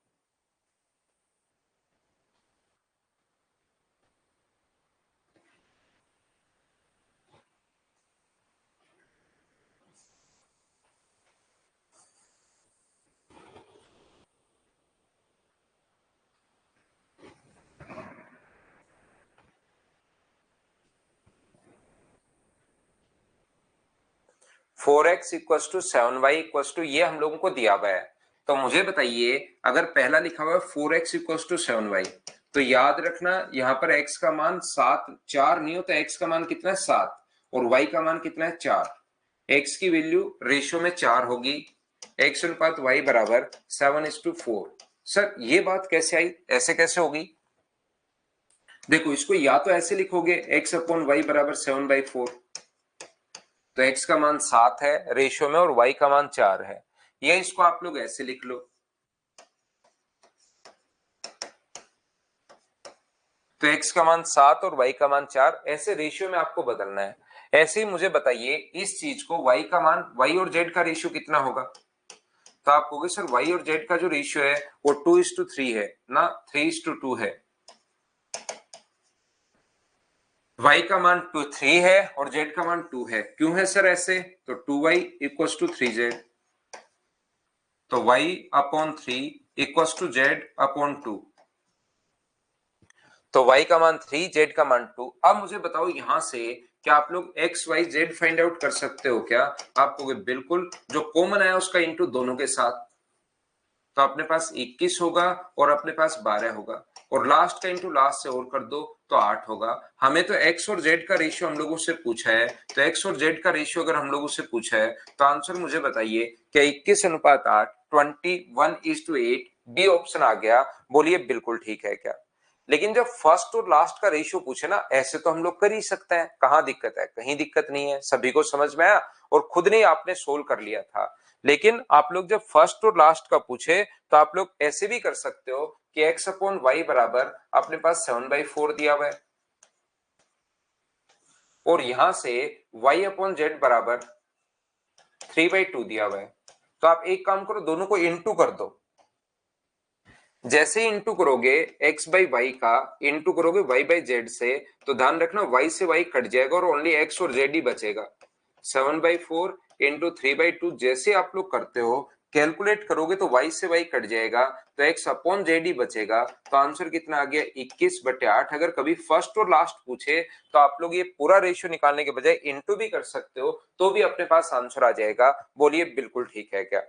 4x equal to 7y equal to, ये हम लोगों को दिया हुआ है। तो मुझे बताइए अगर पहला लिखा हुआ है 4x इक्वल टू 7y, तो याद रखना यहाँ पर x का मान 7 4 नहीं होता, x का मान कितना है 7 और y का मान कितना है 4। x की वैल्यू रेशियो में 4 होगी, x अनुपात y बराबर 7:4। सर ये बात कैसे आई, ऐसे कैसे होगी? देखो इसको या तो ऐसे लिखोगे x अपॉन वाई बराबर 7/4, तो x का मान 7 है रेशियो में और y का मान 4 है, या इसको आप लोग ऐसे लिख लो। तो x का मान 7 और y का मान 4, ऐसे रेशियो में आपको बदलना है। ऐसे ही मुझे बताइए इस चीज को y का मान, y और z का रेशियो कितना होगा? तो आप कहोगे सर y और z का जो रेशियो है वो 2:3 है ना, 3:2 है। y का मान 3 है और z का मान 2 है, क्यों है सर ऐसे? तो 2y इक्वल टू 3z, तो y upon 3 equal to z upon 2, तो y का मान 3 z का मान 2। अब मुझे बताओ यहां से क्या आप लोग x y z find out कर सकते हो क्या? आप कहोगे बिल्कुल, जो कॉमन आया उसका इंटू दोनों के साथ, तो अपने पास 21 होगा और अपने पास 12 होगा, और लास्ट का इंटू लास्ट से और कर दो तो 8 होगा। हमें तो एक्स और जेड का रेशियो हम लोगों से पूछा है, तो एक्स और जेड का रेशियो अगर हम लोगों से पूछा है तो आंसर मुझे बताइए क्या 21:8 21:8 बी ऑप्शन आ गया? बोलिए बिल्कुल ठीक है क्या? लेकिन जब फर्स्ट और लास्ट का रेशियो पूछे ना, ऐसे तो हम लोग कर ही सकते हैं, कहाँ दिक्कत है? कहीं दिक्कत नहीं है, सभी को समझ में आया और खुद ने आपने सोल्व कर लिया था। लेकिन आप लोग जब फर्स्ट और लास्ट का पूछे तो आप लोग ऐसे भी कर सकते हो कि एक्स अपॉन वाई बराबर अपने पास 7/4 दिया हुआ है, और यहां से y अपॉन जेड बराबर 3/2 दिया हुआ है। तो आप एक काम करो, दोनों को इंटू कर दो। जैसे ही इंटू करोगे x बाई वाई का, इंटू करोगे y बाई जेड से, तो ध्यान रखना y से y कट जाएगा और ओनली x और z ही बचेगा। 7/4 इंटू 3/2 जैसे आप लोग करते हो, कैलकुलेट करोगे तो y से y कट जाएगा, तो x अपॉन जेड ही बचेगा। तो आंसर कितना आ गया? 21/8। अगर कभी फर्स्ट और लास्ट पूछे तो आप लोग ये पूरा रेशियो निकालने के बजाय इंटू भी कर सकते हो, तो भी अपने पास आंसर आ जाएगा। बोलिए बिल्कुल ठीक है क्या?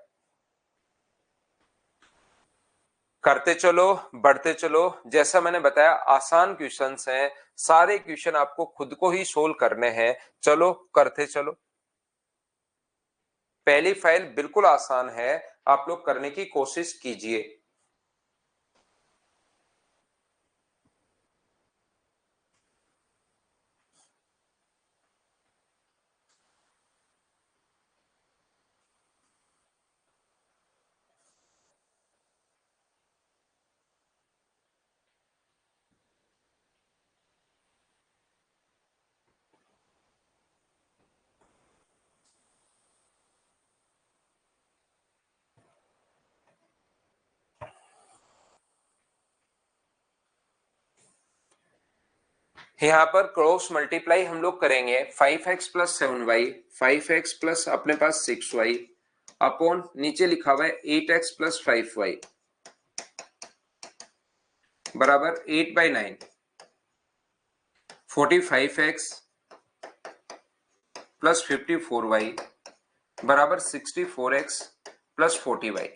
करते चलो, बढ़ते चलो। जैसा मैंने बताया आसान क्वेश्चंस हैं, सारे क्वेश्चन आपको खुद को ही सोल्व करने हैं। चलो करते चलो। पहली फाइल बिल्कुल आसान है, आप लोग करने की कोशिश कीजिए। यहां पर क्रॉस मल्टीप्लाई हम लोग करेंगे। 5x plus 7y, 5x plus अपने पास 6y अपॉन नीचे लिखा हुआ है 8x प्लस 5y बराबर 8/9। 45x प्लस 54y बराबर 64x प्लस 40y।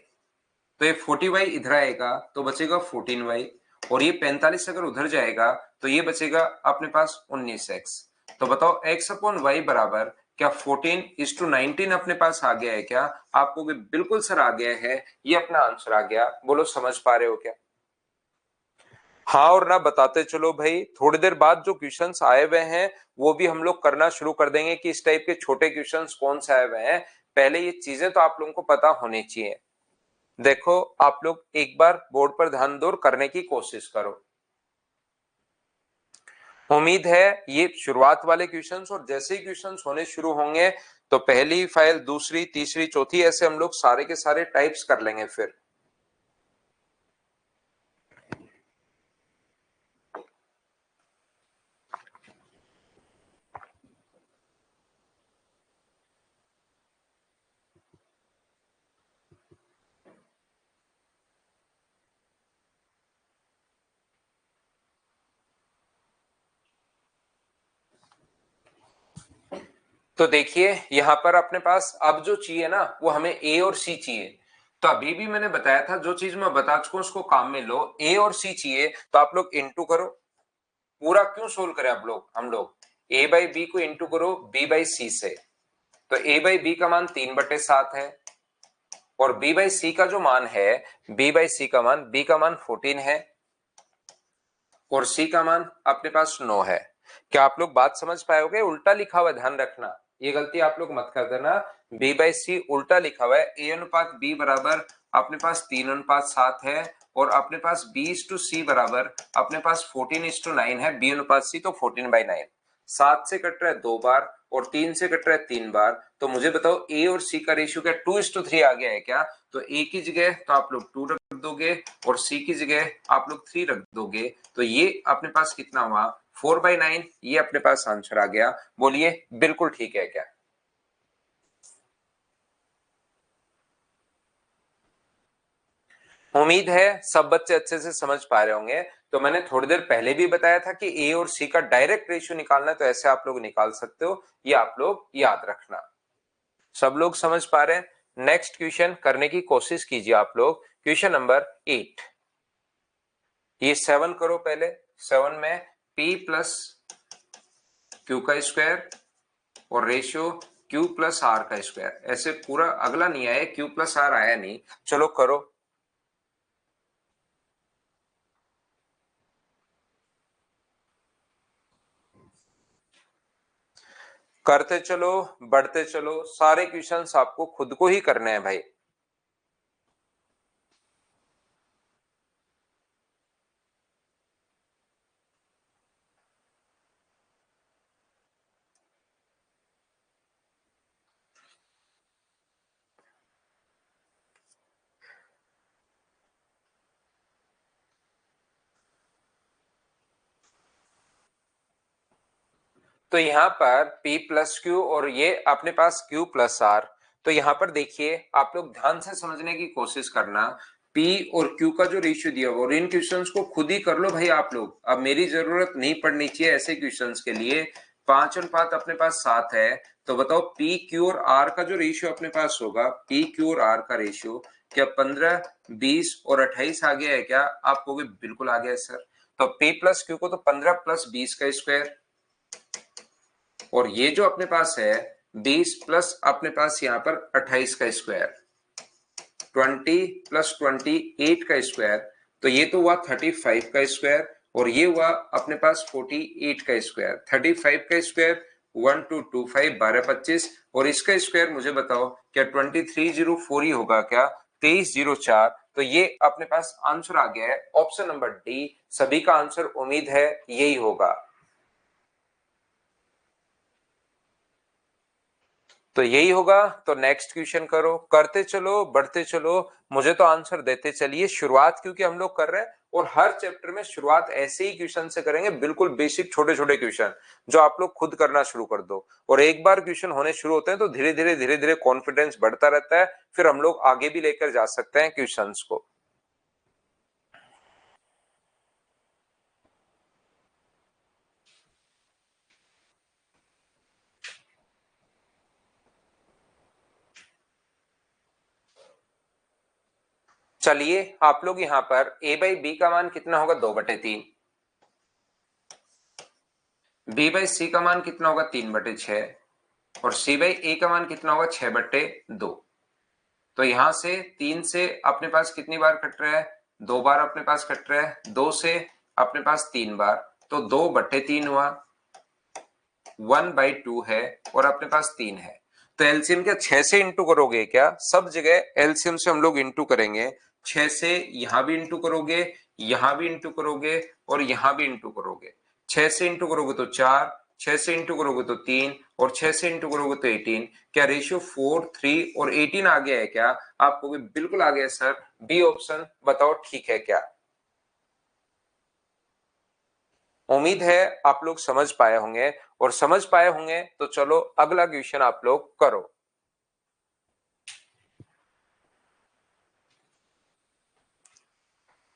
तो ये 40y इधर आएगा तो बचेगा 14y, और ये 45 अगर उधर जाएगा तो ये बचेगा अपने पास 19x। तो बताओ x अपॉन वाई बराबर क्या 14:19 अपने पास आ गया है क्या? आपको भी बिल्कुल सर आ गया है, ये अपना आंसर आ गया। बोलो समझ पा रहे हो क्या? हाँ और ना बताते चलो भाई। थोड़ी देर बाद जो क्वेश्चंस आए हुए हैं वो भी हम लोग करना शुरू कर देंगे कि इस टाइप के छोटे क्वेश्चंस कौन से आए हुए हैं। पहले ये चीजें तो आप लोगों को पता होनी चाहिए। देखो आप लोग एक बार बोर्ड पर ध्यान दो और करने की कोशिश करो। उम्मीद है ये शुरुआत वाले क्वेश्चंस, और जैसे ही क्वेश्चंस होने शुरू होंगे तो पहली फाइल, दूसरी, तीसरी, चौथी, ऐसे हम लोग सारे के सारे टाइप्स कर लेंगे फिर। तो देखिए यहां पर अपने पास अब जो चाहिए ना वो हमें ए और सी चाहिए। तो अभी भी मैंने बताया था, जो चीज मैं बता चुका हूं उसको काम में लो। ए और सी चाहिए तो आप लोग इंटू करो। पूरा क्यों सोल्व करें हम लोग ए बाई बी को इंटू करो बी बाई सी से। तो ए बाई बी का मान 3/7 है, और बी बाई सी का जो मान है, बी बाई सी का मान, बी का मान 14 है और सी का मान अपने पास 9 है। क्या आप लोग बात समझ पाओगे? उल्टा लिखा हुआ है, ध्यान रखना, ये गलती आप लोग मत कर देना। बी बाई सी उल्टा लिखा हुआ है। ए अनुपात बी बराबर अपने पास 3:7 है, और अपने पास बी इज टू सी बराबर अपने पास 14:9 है। बी अनुपात सी तो 14/9। 7 से कट रहा है 2 बार और 3 से कट रहा है 3 बार। तो मुझे बताओ ए और सी का रेशियो क्या 2:3 आ गया है क्या? तो ए की जगह तो आप लोग 2 रख दोगे और सी की जगह आप लोग 3 रख दोगे। तो ये अपने पास कितना हुआ? 4/9। ये अपने पास आंसर आ गया। बोलिए बिल्कुल ठीक है क्या? उम्मीद है सब बच्चे अच्छे से समझ पा रहे होंगे। तो मैंने थोड़ी देर पहले भी बताया था कि ए और सी का डायरेक्ट रेशियो निकालना है, तो ऐसे आप लोग निकाल सकते हो, ये आप लोग याद रखना। सब लोग समझ पा रहे हैं? नेक्स्ट क्वेश्चन करने की कोशिश कीजिए आप लोग। क्वेश्चन नंबर 8, ये 7 करो पहले। 7 में P प्लस क्यू का स्क्वायर और रेशियो Q प्लस R का स्क्वायर, ऐसे पूरा अगला नहीं आया, Q प्लस R आया नहीं। चलो करो। करते चलो, बढ़ते चलो, सारे क्वेश्चंस आपको खुद को ही करने हैं भाई। तो यहाँ पर P प्लस Q और ये अपने पास Q प्लस R। तो यहाँ पर देखिए, आप लोग ध्यान से समझने की कोशिश करना। P और Q का जो रेशियो दिया हुआ, और इन क्वेश्चंस को खुद ही कर लो भाई आप लोग, अब मेरी जरूरत नहीं पड़नी चाहिए ऐसे क्वेश्चंस के लिए। 5 अनुपात अपने पास 7 है, तो बताओ P Q और R का जो रेशियो अपने पास होगा, P Q और R का रेशियो क्या 15, 20 और 28 आ गया है क्या? आप कहोगे बिल्कुल आ गया है सर। तो P प्लस Q को तो 15 प्लस 20 का स्क्वायर, और ये जो अपने पास है 20 प्लस अपने पास यहाँ पर 28 का स्क्वायर, 20 प्लस 28 का स्क्वायर, तो ये तो हुआ 35 का स्क्वायर, और ये हुआ अपने पास 48 का स्क्वायर। 35 का स्क्वायर 1 2 2 5 12 25, और इसका स्क्वायर मुझे बताओ क्या 2304 ही होगा क्या? 2304। तो ये अपने पास आंसर आ गया है, ऑप्शन नंबर डी सभी का आंसर उम्मीद है यही होगा। तो यही होगा। तो नेक्स्ट क्वेश्चन करो, करते चलो, बढ़ते चलो, मुझे तो आंसर देते चलिए। शुरुआत क्योंकि हम लोग कर रहे हैं, और हर चैप्टर में शुरुआत ऐसे ही क्वेश्चन से करेंगे, बिल्कुल बेसिक छोटे छोटे क्वेश्चन जो आप लोग खुद करना शुरू कर दो। और एक बार क्वेश्चन होने शुरू होते हैं तो धीरे धीरे कॉन्फिडेंस बढ़ता रहता है, फिर हम लोग आगे भी लेकर जा सकते हैं क्वेश्चन को। चलिए आप लोग यहाँ पर a बाई बी का मान कितना होगा? 2/3। b बाई सी का मान कितना होगा? 3/6। और c बाई ए का मान कितना होगा? 6/2। तो यहां से 3 से अपने पास कितनी बार कट रहा है? 2 बार अपने पास कट रहा है। 2 से अपने पास 3 बार, तो 2/3 हुआ। 1/2 है, और अपने पास 3 है। तो एलसीएम क्या 6 से इंटू करोगे क्या? सब जगह एलसीएम से हम लोग इंटू करेंगे। 6 से यहां भी इंटू करोगे, यहां भी इंटू करोगे, और यहां भी इंटू करोगे। 6 से इंटू करोगे तो 4, 6 से इंटू करोगे तो 3, और 6 से इंटू करोगे तो 18। क्या रेशियो 4, 3 और 18 आ गया है क्या? आपको भी बिल्कुल आ गया सर, बी ऑप्शन। बताओ ठीक है क्या? उम्मीद है आप लोग समझ पाए होंगे, और समझ पाए होंगे तो चलो अगला क्वेश्चन आप लोग करो।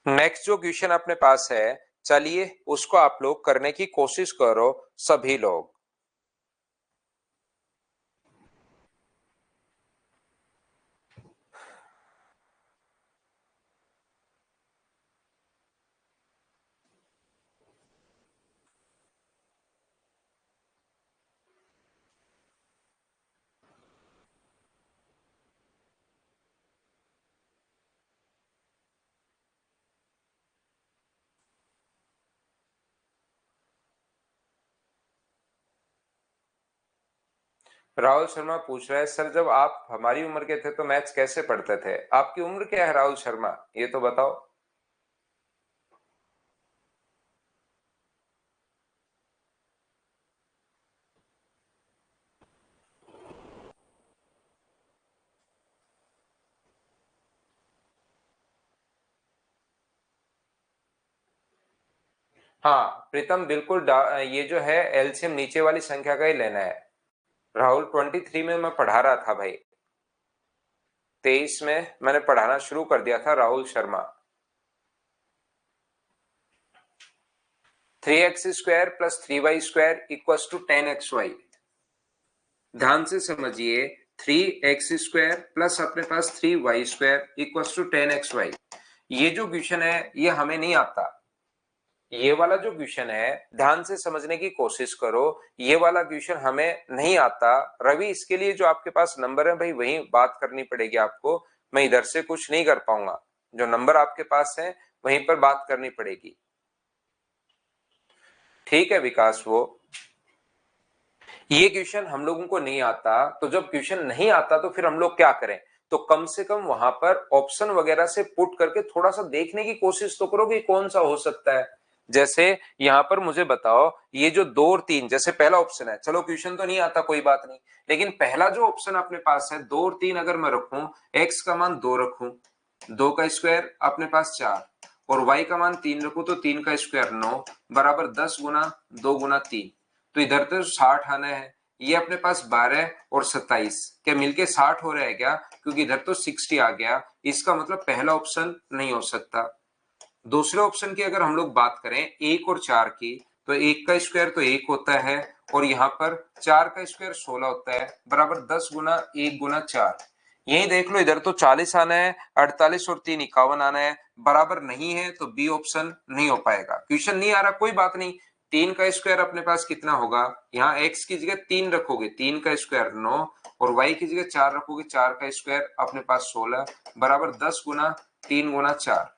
नेक्स्ट जो क्वेश्चन अपने पास है, चलिए उसको आप लोग करने की कोशिश करो सभी लोग। राहुल शर्मा पूछ रहा है, सर जब आप हमारी उम्र के थे तो मैथ्स कैसे पढ़ते थे? आपकी उम्र क्या है राहुल शर्मा, ये तो बताओ। हाँ प्रीतम, बिल्कुल ये जो है एलसीएम नीचे वाली संख्या का ही लेना है। राहुल 23 में मैं पढ़ा रहा था भाई। 2023 में मैंने पढ़ाना शुरू कर दिया था, Rahul Sharma. 3x² plus 3y² equals to 10xy। ध्यान से समझिए, 3x² प्लस अपने पास 3y² इक्वल्स टू 10xy। ये जो क्वेश्चन है ये हमें नहीं आता। ये वाला जो क्वेश्चन है ध्यान से समझने की कोशिश करो, ये वाला क्वेश्चन हमें नहीं आता। रवि, इसके लिए जो आपके पास नंबर है भाई वही बात करनी पड़ेगी आपको, मैं इधर से कुछ नहीं कर पाऊंगा। जो नंबर आपके पास है वहीं पर बात करनी पड़ेगी, ठीक है विकास। वो ये क्वेश्चन हम लोगों को नहीं आता, तो जब क्वेश्चन नहीं आता तो फिर हम लोग क्या करें? तो कम से कम वहां पर ऑप्शन वगैरह से पुट करके थोड़ा सा देखने की कोशिश तो करो कि कौन सा हो सकता है। जैसे यहां पर मुझे बताओ, ये जो 2 और 3, जैसे पहला ऑप्शन है, चलो क्वेश्चन तो नहीं आता कोई बात नहीं, लेकिन पहला जो ऑप्शन अपने पास है 2 और 3, अगर मैं रखूं, x का मान 2 रखूं, 2 का स्क्वायर अपने पास 4, और y का मान 3 रखूं तो 3 का स्क्वायर 9 बराबर 10 गुना 2 गुना 3। तो इधर तो 60 आना है, ये अपने पास 12 और 27 क्या मिलके 60 हो रहा है क्या? क्योंकि इधर तो 60 आ गया, इसका मतलब पहला ऑप्शन नहीं हो सकता। दूसरे ऑप्शन की अगर हम लोग बात करें 1 और 4 की, तो 1 का स्क्वायर तो 1 होता है, और यहाँ पर 4 का स्क्वायर 16 होता है, बराबर 10 गुना 1 गुना 4। यही देख लो, इधर तो 40 आना है, 48 और 3 51 आना है, बराबर नहीं है, तो बी ऑप्शन नहीं हो पाएगा। क्वेश्चन नहीं आ रहा कोई बात नहीं, 3 का स्क्वायर अपने पास कितना होगा, यहाँ x की जगह 3 रखोगे, 3 का स्क्वायर 9, और y की जगह 4 रखोगे, 4 का स्क्वायर अपने पास 16 बराबर 10 गुना 3 गुना 4।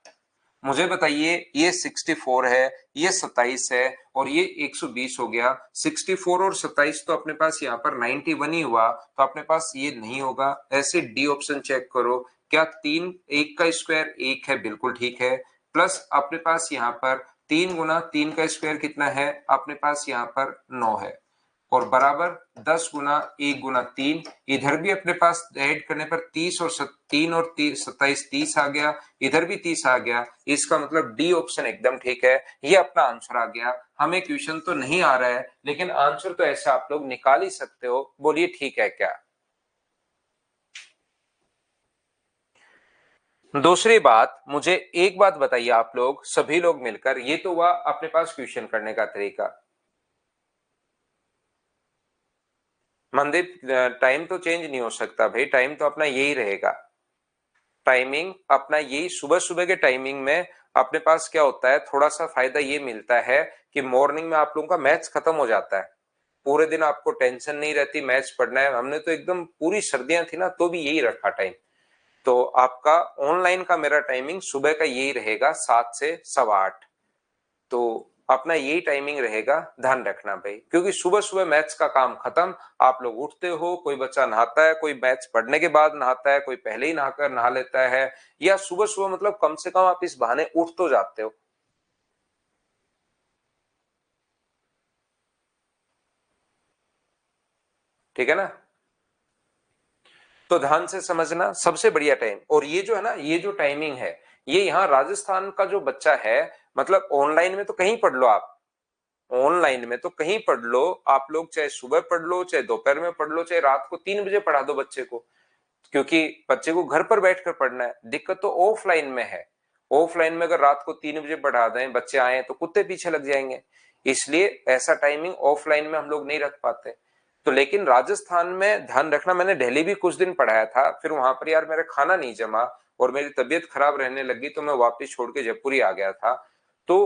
मुझे बताइए, ये 64 है, ये 27 है, और ये 120 हो गया। 64 और 27 तो अपने पास यहाँ पर 91 ही हुआ, तो अपने पास ये नहीं होगा। ऐसे डी ऑप्शन चेक करो, क्या 3, 1 का स्क्वायर 1 है, बिल्कुल ठीक है, प्लस अपने पास यहाँ पर 3 गुना 3 का स्क्वायर कितना है, अपने पास यहाँ पर 9 है, और बराबर 10 गुना 1 गुना 3। इधर भी अपने पास ऐड करने पर 30 और 3 और 27 30 आ गया, इधर भी 30 आ गया। इसका मतलब डी ऑप्शन एकदम ठीक है, ये अपना आंसर आ गया। हमें क्वेश्चन तो नहीं आ रहा है, लेकिन आंसर तो ऐसे आप लोग निकाल ही सकते हो। बोलिए ठीक है क्या? दूसरी बात, मुझे एक बात बताइए आप लोग सभी लोग मिलकर, ये तो हुआ अपने पास क्वेश्चन करने का तरीका। मनदीप, टाइम तो चेंज नहीं हो सकता भाई, टाइम तो अपना यही रहेगा। टाइमिंग अपना यही, सुबह सुबह के टाइमिंग में अपने पास क्या होता है, थोड़ा सा फायदा ये मिलता है कि मॉर्निंग में आप लोगों का मैथ्स खत्म हो जाता है, पूरे दिन आपको टेंशन नहीं रहती, मैथ्स पढ़ना है। हमने तो एकदम पूरी सर्दियां थी ना, तो भी यही रखा टाइम। तो आपका ऑनलाइन का मेरा टाइमिंग सुबह का यही रहेगा, 7 से 8:15। तो अपना यही टाइमिंग रहेगा, ध्यान रखना भाई, क्योंकि सुबह सुबह मैथ्स का काम खत्म। आप लोग उठते हो, कोई बच्चा नहाता है, कोई मैथ्स पढ़ने के बाद नहाता है, कोई पहले ही नहाकर नहा लेता है, या सुबह सुबह मतलब कम से कम आप इस बहाने उठ तो जाते हो। ठीक है ना? तो ध्यान से समझना, सबसे बढ़िया टाइम। और ये जो है ना, ये जो टाइमिंग है, ये यहाँ राजस्थान का जो बच्चा है, मतलब ऑनलाइन में तो कहीं पढ़ लो आप, ऑनलाइन में तो कहीं पढ़ लो आप लोग, चाहे सुबह पढ़ लो, चाहे दोपहर में पढ़ लो, चाहे रात को 3 बजे पढ़ा दो बच्चे को, क्योंकि बच्चे को घर पर बैठकर पढ़ना है। दिक्कत तो ऑफलाइन में है, ऑफलाइन में अगर रात को 3 बजे पढ़ा दें, बच्चे आए तो कुत्ते पीछे लग जाएंगे, इसलिए ऐसा टाइमिंग ऑफलाइन में हम लोग नहीं रख पाते। तो लेकिन राजस्थान में ध्यान रखना, मैंने दिल्ली भी कुछ दिन पढ़ाया था, फिर वहां पर यार मेरा खाना नहीं जमा और मेरी तबीयत खराब रहने लगी, तो मैं वापस छोड़ के जयपुर ही आ गया था। तो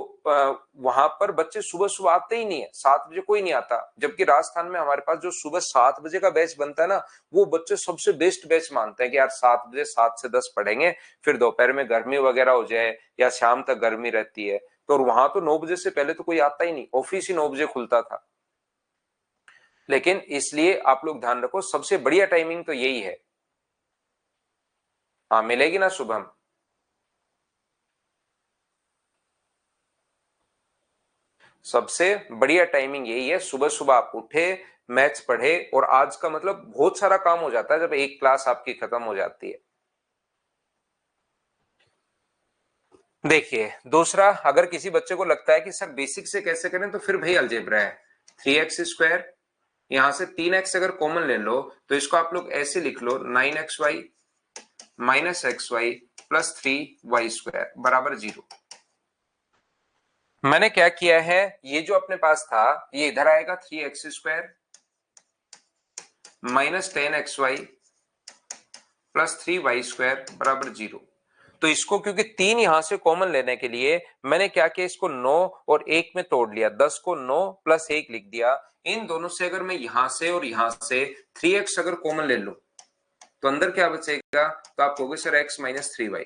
वहां पर बच्चे सुबह सुबह आते ही नहीं है, 7 बजे कोई नहीं आता, जबकि राजस्थान में हमारे पास जो सुबह 7 बजे का बैच बनता है ना, वो बच्चे सबसे बेस्ट बैच मानते हैं कि यार 7 बजे 7 से 10 पढ़ेंगे, फिर दोपहर में गर्मी वगैरह हो जाए या शाम तक गर्मी रहती है। तो वहां तो 9 बजे से पहले तो कोई आता ही नहीं, ऑफिस ही 9 बजे खुलता था। लेकिन इसलिए आप लोग ध्यान रखो, सबसे बढ़िया टाइमिंग तो यही है। हाँ, मिलेगी ना शुभम? सबसे बढ़िया टाइमिंग यही है, सुबह सुबह आप उठे, मैथ्स पढ़े, और आज का मतलब बहुत सारा काम हो जाता है जब एक क्लास आपकी खत्म हो जाती है। देखिए दूसरा, अगर किसी बच्चे को लगता है कि सर बेसिक से कैसे करें, तो फिर भाई अलजेब्रा है। 3x², यहां से 3x अगर कॉमन ले लो तो इसको आप लोग ऐसे लिख लो, 9xy minus x y plus 3y² बराबर 0। मैंने क्या किया है, ये जो अपने पास था ये इधर आएगा 3x² minus 10xy plus 3y² बराबर 0। तो इसको क्योंकि 3 यहां से कॉमन लेने के लिए मैंने क्या किया, इसको 9 और 1 में तोड़ लिया, 10 को 9 प्लस 1 लिख दिया। इन दोनों से अगर मैं यहां से और यहां से 3x अगर कॉमन ले लूं तो अंदर क्या बचेगा, तो आप कहोगे सर x माइनस 3y।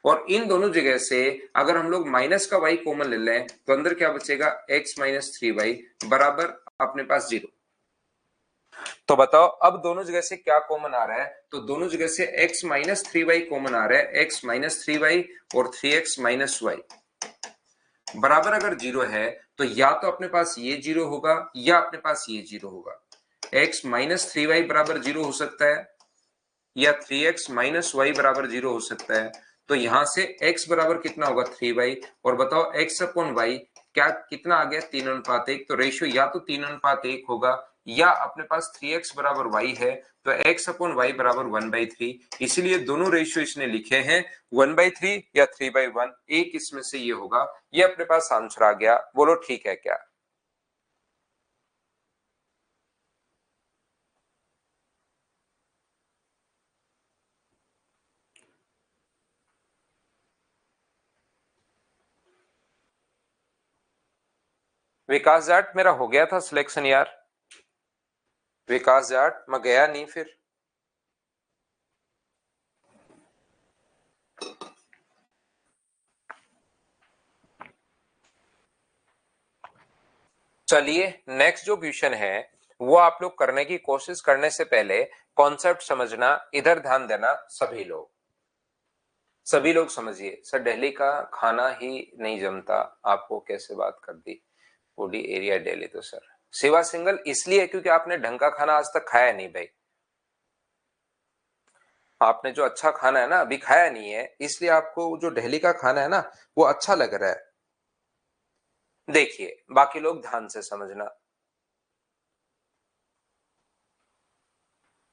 और इन दोनों जगह से अगर हम लोग माइनस का y कॉमन ले लें तो अंदर क्या बचेगा, x माइनस 3y बराबर अपने पास 0। तो बताओ अब दोनों जगह से क्या कॉमन आ रहा है, तो दोनों जगह से x माइनस 3y कॉमन आ रहा है, x माइनस 3y और 3x माइनस y बराबर अगर 0 है तो या तो अपने पास ये 0 होगा या अपने पास ये 0 होगा। x माइनस 3y बराबर 0 हो सकता है या 3x माइनस y बराबर 0 हो सकता है। तो यहां से x बराबर कितना होगा, 3y। और बताओ x अपॉन y क्या कितना आ गया, 3:1। तो रेशियो या तो 3:1 होगा या अपने पास 3x बराबर y है तो x अपॉन y बराबर 1/3। इसीलिए दोनों रेशियो इसने लिखे हैं 1/3 या 3/1, एक इसमें से ये होगा। ये अपने पास आंसर आ गया। बोलो ठीक है क्या? विकास जाट मेरा हो गया था सिलेक्शन यार। विकास जाट मैं गया नहीं फिर। चलिए नेक्स्ट जो क्वेश्चन है वो आप लोग करने की कोशिश करने से पहले कॉन्सेप्ट समझना, इधर ध्यान देना सभी लोग। सभी लोग समझिए। सर दिल्ली का खाना ही नहीं जमता, आपको कैसे बात कर दी, फूडी एरिया दिल्ली। तो सर शिवा सिंगल इसलिए क्योंकि आपने ढंग का खाना आज तक खाया नहीं भाई। आपने जो अच्छा खाना है ना अभी खाया नहीं है, इसलिए आपको जो दिल्ली का खाना है ना वो अच्छा लग रहा है। देखिए बाकी लोग ध्यान से समझना,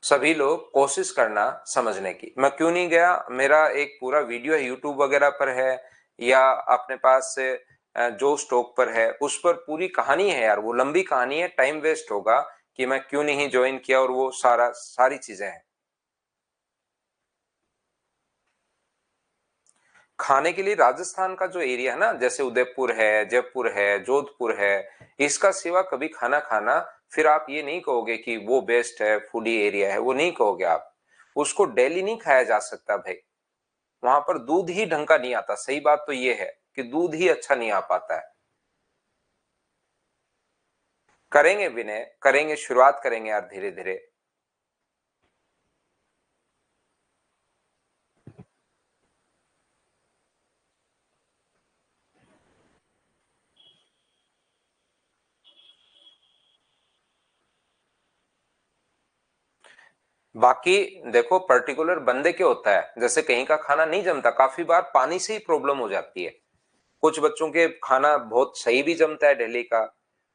सभी लोग कोशिश करना समझने की। मैं क्यों नहीं गया, मेरा एक पूरा वीडियो है यूट्यूब वगैरह पर है या अपने पास से जो स्टॉक पर है उस पर पूरी कहानी है यार, वो लंबी कहानी है, टाइम वेस्ट होगा कि मैं क्यों नहीं ज्वाइन किया, और वो सारी चीजें हैं। खाने के लिए राजस्थान का जो एरिया है ना, जैसे उदयपुर है, जयपुर है, जोधपुर है, इसका सिवा कभी खाना खाना, फिर आप ये नहीं कहोगे कि वो बेस्ट है, फूडी एरिया है, वो नहीं कहोगे आप। उसको डेली नहीं खाया जा सकता भाई, वहां पर दूध ही ढंग का नहीं आता। सही बात तो ये है कि दूध ही अच्छा नहीं आ पाता है। करेंगे विनय, करेंगे, शुरुआत करेंगे यार धीरे धीरे। बाकी देखो पर्टिकुलर बंदे के होता है, जैसे कहीं का खाना नहीं जमता, काफी बार पानी से ही प्रॉब्लम हो जाती है। कुछ बच्चों के खाना बहुत सही भी जमता है दिल्ली का,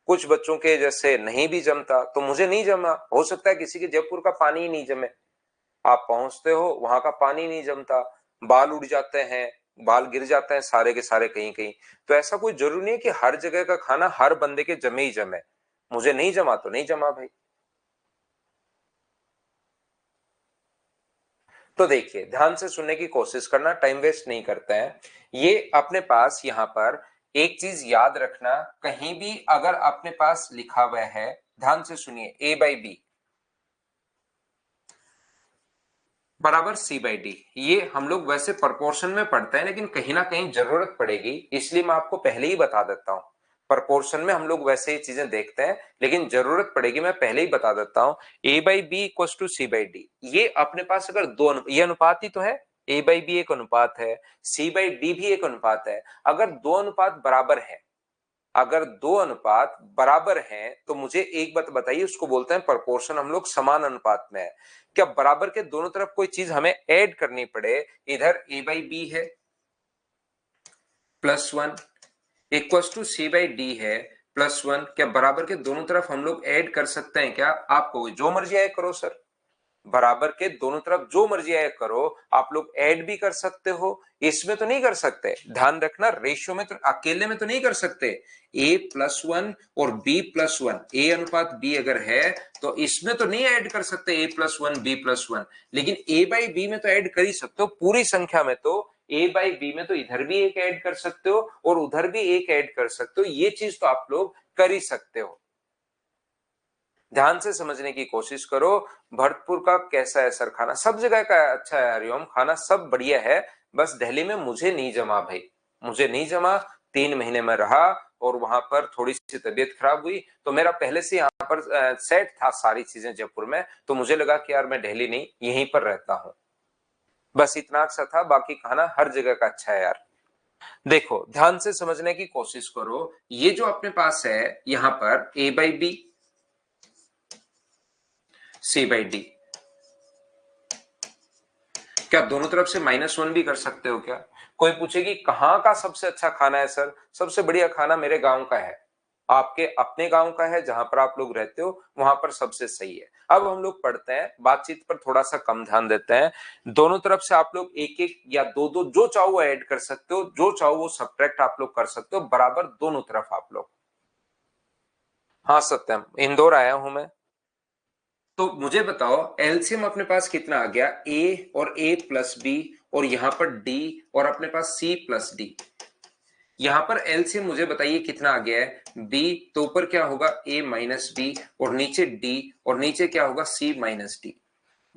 कुछ बच्चों के जैसे नहीं भी जमता। तो मुझे नहीं जमा, हो सकता है किसी के जयपुर का पानी ही नहीं जमे। आप पहुंचते हो वहां का पानी नहीं जमता, बाल उड़ जाते हैं, बाल गिर जाते हैं सारे के सारे कहीं कहीं। तो ऐसा कोई जरूरी नहीं है कि हर जगह का खाना हर बंदे के जमे ही जमे। मुझे नहीं जमा तो नहीं जमा भाई। तो देखिए ध्यान से सुनने की कोशिश करना, टाइम वेस्ट नहीं करते हैं। ये अपने पास यहां पर एक चीज याद रखना, कहीं भी अगर अपने पास लिखा हुआ है, ध्यान से सुनिए, a/b बराबर c/d। ये हम लोग वैसे प्रोपोर्शन में पढ़ते हैं लेकिन कहीं ना कहीं जरूरत पड़ेगी, इसलिए मैं आपको पहले ही बता देता हूं। प्रोपोर्शन में हम लोग वैसे ही चीजें देखते हैं लेकिन जरूरत पड़ेगी, मैं पहले ही बता देता हूं। a/b इक्वल टू c/d, ये अपने पास अगर ये अनुपात ही तो है। a/b एक अनुपात है, c/d भी एक अनुपात है। अगर दो अनुपात बराबर है, अगर दो अनुपात बराबर हैं तो मुझे एक बात बताइए, उसको बोलते हैं प्रोपोर्शन। हम लोग समान अनुपात में है, क्या बराबर के दोनों तरफ कोई चीज हमें ऐड करनी पड़े। इधर a/b है +1 इक्वल टू c/d है +1, क्या बराबर के दोनों तरफ हम लोग ऐड कर सकते हैं क्या? आपको जो मर्जी ऐड करो सर। बराबर के दोनों तरफ जो मर्जी ऐड करो, आप लोग ऐड भी कर सकते हो, इसमें तो नहीं कर सकते। ध्यान रखना, रेशियो में तो अकेले में तो नहीं कर सकते। a+1 और b+1, a अनुपात b अगर है तो इसमें तो नहीं ऐड कर सकते a+1 b+1, लेकिन a/b में तो ऐड कर ही सकते हो। पूरी संख्या में तो a/b में तो इधर भी एक ऐड कर सकते हो और उधर भी एक ऐड कर सकते हो। ये चीज तो आप लोग कर ही सकते हो। ध्यान से समझने की कोशिश करो। भरतपुर का कैसा है सर खाना? सब जगह का अच्छा है हरिओम, खाना सब बढ़िया है, बस दिल्ली में मुझे नहीं जमा भाई, मुझे नहीं जमा। 3 महीने में रहा और वहां पर थोड़ी सी तबीयत खराब हुई, तो मेरा पहले से यहाँ पर सेट था सारी चीजें जयपुर में, तो मुझे लगा कि यार मैं दिल्ली नहीं यहीं पर रहता हूँ, बस इतना सा था। बाकी खाना हर जगह का अच्छा है यार। देखो ध्यान से समझने की कोशिश करो, ये जो अपने पास है यहाँ पर a/b c/d, क्या दोनों तरफ से -1 भी कर सकते हो क्या? कोई पूछे कि कहाँ का सबसे अच्छा खाना है सर? सबसे बढ़िया खाना मेरे गांव का है, आपके अपने गांव का है, जहां पर आप लोग रहते हो वहां पर सबसे सही है। अब हम लोग पढ़ते हैं, बातचीत पर थोड़ा सा कम ध्यान देते हैं। दोनों तरफ से आप लोग एक एक या दो दो जो चाहो वो ऐड कर सकते हो, जो चाहो वो सब्ट्रैक्ट आप लोग कर सकते हो, बराबर दोनों तरफ आप लोग। हाँ सत्यम, इंदौर आया हूं मैं। तो मुझे बताओ एलसीएम अपने पास कितना आ गया? ए और a+b और यहां पर d और अपने पास c+d। यहां पर एलसीएम मुझे बताइए कितना आ गया है? b, तो ऊपर क्या होगा a-b और नीचे d और नीचे क्या होगा c-d।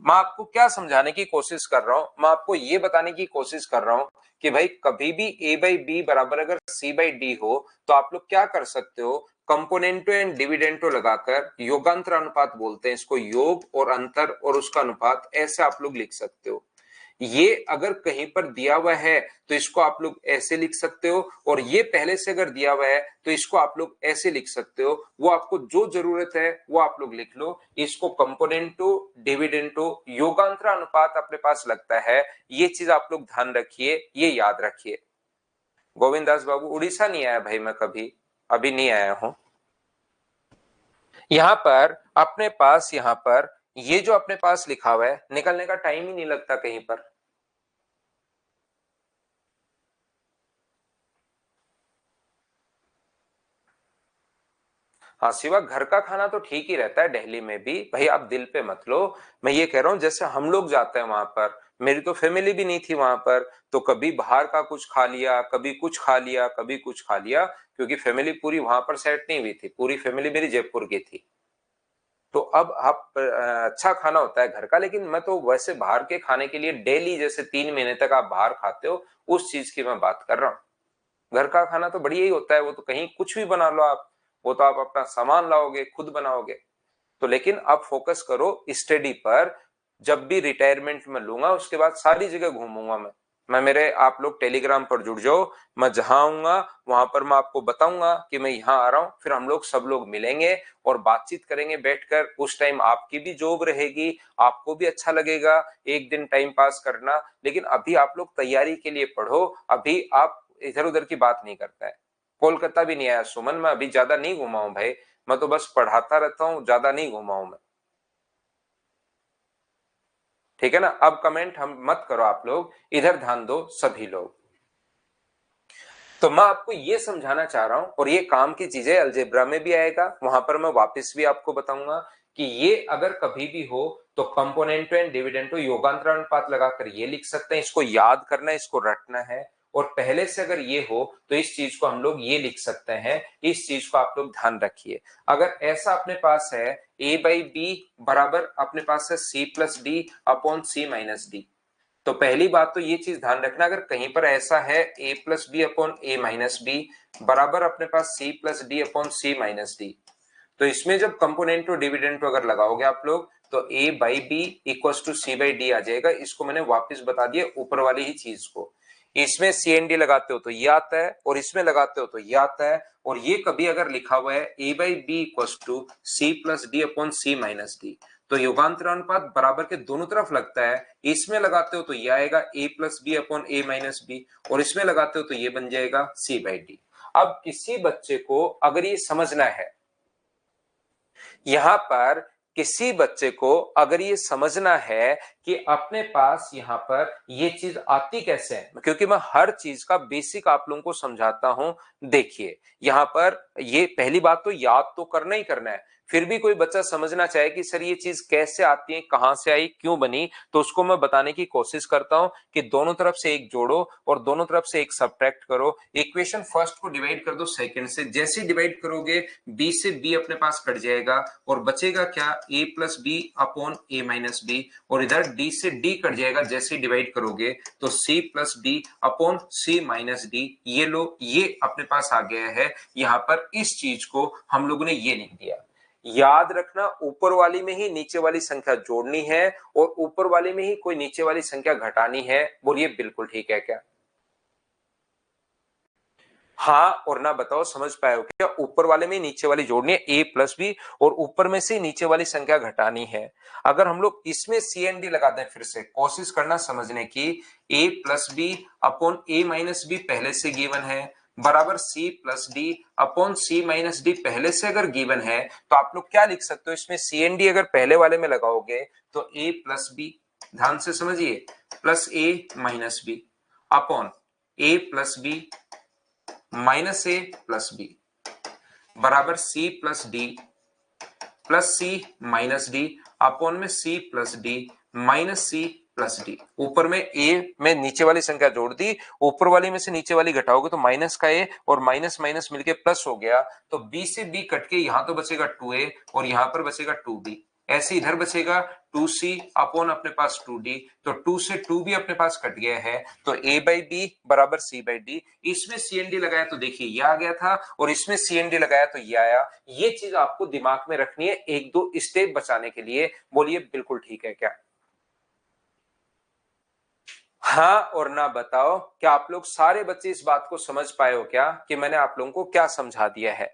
मैं आपको क्या समझाने की कोशिश कर रहा हूं? मैं आपको ये बताने की कोशिश कर रहा हूं कि भाई कभी भी a/b बराबर अगर c/d हो तो आप लोग क्या कर सकते हो? कंपोनेंटो एंड डिविडेंटो लगाकर, योगांतर अनुपात बोलते हैं इसको, योग और अंतर और उसका अनुपात, ऐसे आप लोग लिख सकते हो। ये अगर कहीं पर दिया हुआ है तो इसको आप लोग ऐसे लिख सकते हो, और ये पहले से अगर दिया हुआ है तो इसको आप लोग ऐसे लिख सकते हो। वो आपको जो जरूरत है वो आप लोग लिख लो। इसको कंपोनेंटो डिविडेंटो योगांतर अनुपात अपने पास लगता है, ये चीज आप लोग ध्यान रखिए, ये याद रखिए। गोविंद दास बाबू, उड़ीसा नहीं आया भाई मैं कभी, अभी नहीं आया हूं। यहां पर अपने पास, यहां पर ये जो अपने पास लिखा हुआ है, निकलने का टाइम ही नहीं लगता कहीं पर। हाँ शिवा, घर का खाना तो ठीक ही रहता है दिल्ली में भी भाई, आप दिल पे मत लो। मैं ये कह रहा हूँ जैसे हम लोग जाते हैं वहां पर, मेरी तो फैमिली भी नहीं थी वहां पर, तो कभी बाहर का कुछ खा लिया, कभी कुछ खा लिया, कभी कुछ खा लिया, क्योंकि फैमिली पूरी वहां पर सेट नहीं हुई थी, पूरी फैमिली मेरी जयपुर की थी। तो अब आप अच्छा खाना होता है घर का, लेकिन मैं तो वैसे बाहर के खाने के लिए डेली जैसे 3 महीने तक आप बाहर खाते हो, उस चीज की मैं बात कर रहा हूँ। घर का खाना तो बढ़िया ही होता है, वो तो कहीं कुछ भी बना लो आप, वो तो आप अपना सामान लाओगे खुद बनाओगे। तो लेकिन आप फोकस करो स्टडी पर। जब भी रिटायरमेंट में लूंगा उसके बाद सारी जगह घूमूंगा मैं मेरे, आप लोग टेलीग्राम पर जुड़ जाओ, मैं जहां आऊंगा वहां पर मैं आपको बताऊंगा कि मैं यहाँ आ रहा हूँ, फिर हम लोग सब लोग मिलेंगे और बातचीत करेंगे बैठकर। उस टाइम आपकी भी जॉब रहेगी, आपको भी अच्छा लगेगा एक दिन टाइम पास करना। लेकिन अभी आप लोग तैयारी के लिए पढ़ो, अभी आप इधर उधर की बात नहीं करता है। कोलकाता भी नहीं आया सुमन, मैं अभी ज्यादा नहीं घुमा हूं भाई, मैं तो बस पढ़ाता रहता हूँ, ज्यादा नहीं घुमा हूं मैं। ठीक है ना? अब कमेंट हम मत करो आप लोग, इधर ध्यान दो सभी लोग। तो मैं आपको ये समझाना चाह रहा हूं, और ये काम की चीजें अलजेब्रा में भी आएगा, वहां पर मैं वापस भी आपको बताऊंगा कि ये अगर कभी भी हो तो कंपोनेंटो एंड डिविडेंटो योगांतर अनुपात लगाकर ये लिख सकते हैं, इसको याद करना है, इसको रटना है। और पहले से अगर ये हो तो इस चीज को हम लोग ये लिख सकते हैं, इस चीज को आप लोग ध्यान रखिए। अगर ऐसा अपने पास है a/b बराबर अपने पास है c+d/c-d, तो पहली बात तो ये चीज ध्यान रखना, अगर कहीं पर ऐसा है a+b/a-b बराबर अपने पास c+d/c-d, तो इसमें जब कंपोनेंटो डिविडेंटो अगर लगाओगे आप लोग तो a/b इक्वल टू c/d आ जाएगा। इसको मैंने वापस बता दिया ऊपर वाली ही चीज को। इसमें c/d लगाते हो तो ये आता है, और इसमें लगाते हो तो ये आता है। और ये कभी अगर लिखा हुआ है a/b इक्वल टू c+d/c-d, तो योगांतर अनुपात बराबर के दोनों तरफ लगता है। इसमें लगाते हो तो ये आएगा a+b/a-b, और इसमें लगाते हो तो ये बन जाएगा c/d। अब किसी बच्चे को अगर ये समझना है, यहां पर किसी बच्चे को अगर ये समझना है कि अपने पास यहाँ पर ये चीज आती कैसे है, क्योंकि मैं हर चीज का बेसिक आप लोगों को समझाता हूं। देखिए यहाँ पर ये पहली बात तो याद तो करना ही करना है। फिर भी कोई बच्चा समझना चाहे कि सर ये चीज कैसे आती है, कहां से आई, क्यों बनी, तो उसको मैं बताने की कोशिश करता हूं कि दोनों तरफ से एक जोड़ो और दोनों तरफ से एक सब्ट्रैक्ट करो। इक्वेशन फर्स्ट को डिवाइड कर दो सेकंड से, जैसे डिवाइड करोगे बी से बी अपने पास कट जाएगा और बचेगा क्या, ए प्लस बी अपॉन ए माइनस बी, और इधर डी से डी कट जाएगा जैसे डिवाइड करोगे तो सी प्लस डी अपॉन सी माइनस डी। ये लो, ये अपने पास आ गया है। यहां पर इस चीज को हम लोगों ने ये लिख दिया। याद रखना ऊपर वाली में ही नीचे वाली संख्या जोड़नी है और ऊपर वाली में ही कोई नीचे वाली संख्या घटानी है। बोलिए बिल्कुल ठीक है क्या? हाँ और ना बताओ, समझ पाए हो क्या? ऊपर वाले में नीचे वाली जोड़नी है ए प्लस बी और ऊपर में से नीचे वाली संख्या घटानी है। अगर हम लोग इसमें सी एन डी लगाते हैं, फिर से कोशिश करना समझने की, ए प्लस बी अपॉन ए माइनस बी पहले से गिवन है, बराबर सी प्लस डी अपॉन सी माइनस डी पहले से अगर गिवन है, तो आप लोग क्या लिख सकते हो इसमें, सी एन डी अगर पहले वाले में लगाओगे तो ए प्लस बी, ध्यान से समझिए, plus A minus B upon A plus B minus A plus B बराबर C plus D plus C minus D upon में C plus D minus C plus D. ऊपर में ए में नीचे वाली संख्या जोड़ दी, ऊपर वाली में से नीचे वाली घटाओगे तो माइनस का ए और माइनस माइनस मिलके प्लस हो गया, तो बी से बी कट के यहां तो बचेगा 2a और यहां पर बचेगा 2b। ऐसे इधर बचेगा 2c अपॉन अपने पास 2d, तो 2 से 2b अपने पास कट गया है, तो a बाई बी बराबर c बाई डी। इसमें सी एन डी लगाया तो देखिए ये आ गया था और इसमें सी एन डी लगाया तो ये आया। ये चीज आपको दिमाग में रखनी है एक दो स्टेप बचाने के लिए। बोलिए बिल्कुल ठीक है क्या? हाँ और ना बताओ, क्या आप लोग सारे बच्चे इस बात को समझ पाए हो क्या कि मैंने आप लोगों को क्या समझा दिया है?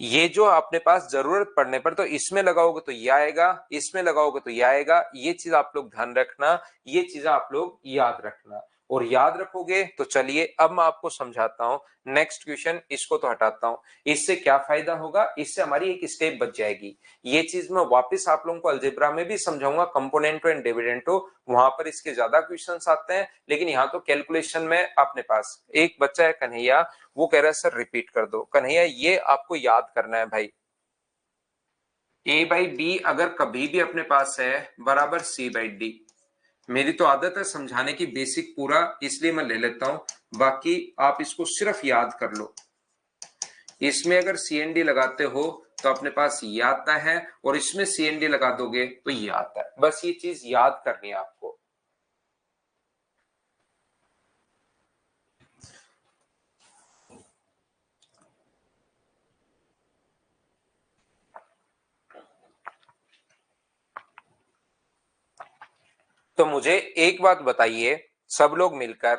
ये जो अपने पास जरूरत पड़ने पर तो इसमें लगाओगे तो ये आएगा, इसमें लगाओगे तो ये आएगा। ये चीज आप लोग ध्यान रखना, ये चीजें आप लोग याद रखना, और याद रखोगे तो चलिए अब मैं आपको समझाता हूं नेक्स्ट क्वेश्चन। इसको तो हटाता हूं, इससे क्या फायदा होगा, इससे हमारी एक स्टेप बच जाएगी। ये चीज मैं वापस आप लोगों को अलजेब्रा में भी समझाऊंगा, कंपोनेंटो एंड डिविडेंटो, वहां पर इसके ज्यादा क्वेश्चंस आते हैं, लेकिन यहाँ तो कैलकुलेशन में अपने पास एक बच्चा है कन्हैया, वो कह रहा है सर रिपीट कर दो। कन्हैया ये आपको याद करना है भाई, ए बाई बी अगर कभी भी अपने पास है बराबर सी बाई डी। मेरी तो आदत है समझाने की बेसिक पूरा, इसलिए मैं ले लेता हूं, बाकी आप इसको सिर्फ याद कर लो। इसमें अगर सी एन डी लगाते हो तो अपने पास ये आता है और इसमें सी एन डी लगा दोगे तो ये आता है। बस ये चीज याद करनी है आपको। तो मुझे एक बात बताइए सब लोग मिलकर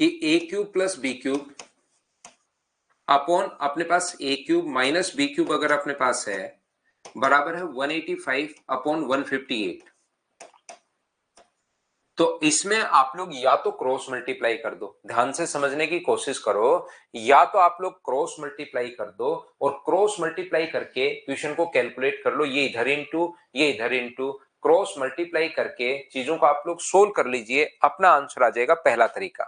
कि A cube plus B cube upon अपने पास A cube minus B cube अगर अपने पास है बराबर है 185 अपॉन 158। तो इसमें आप लोग या तो क्रॉस मल्टीप्लाई कर दो, ध्यान से समझने की कोशिश करो, या तो आप लोग क्रॉस मल्टीप्लाई कर दो और क्रॉस मल्टीप्लाई करके क्वेश्चन को कैलकुलेट कर लो। ये इधर इनटू ये इधर इनटू, क्रॉस मल्टीप्लाई करके चीजों को आप लोग सोल्व कर लीजिए, अपना आंसर आ जाएगा। पहला तरीका,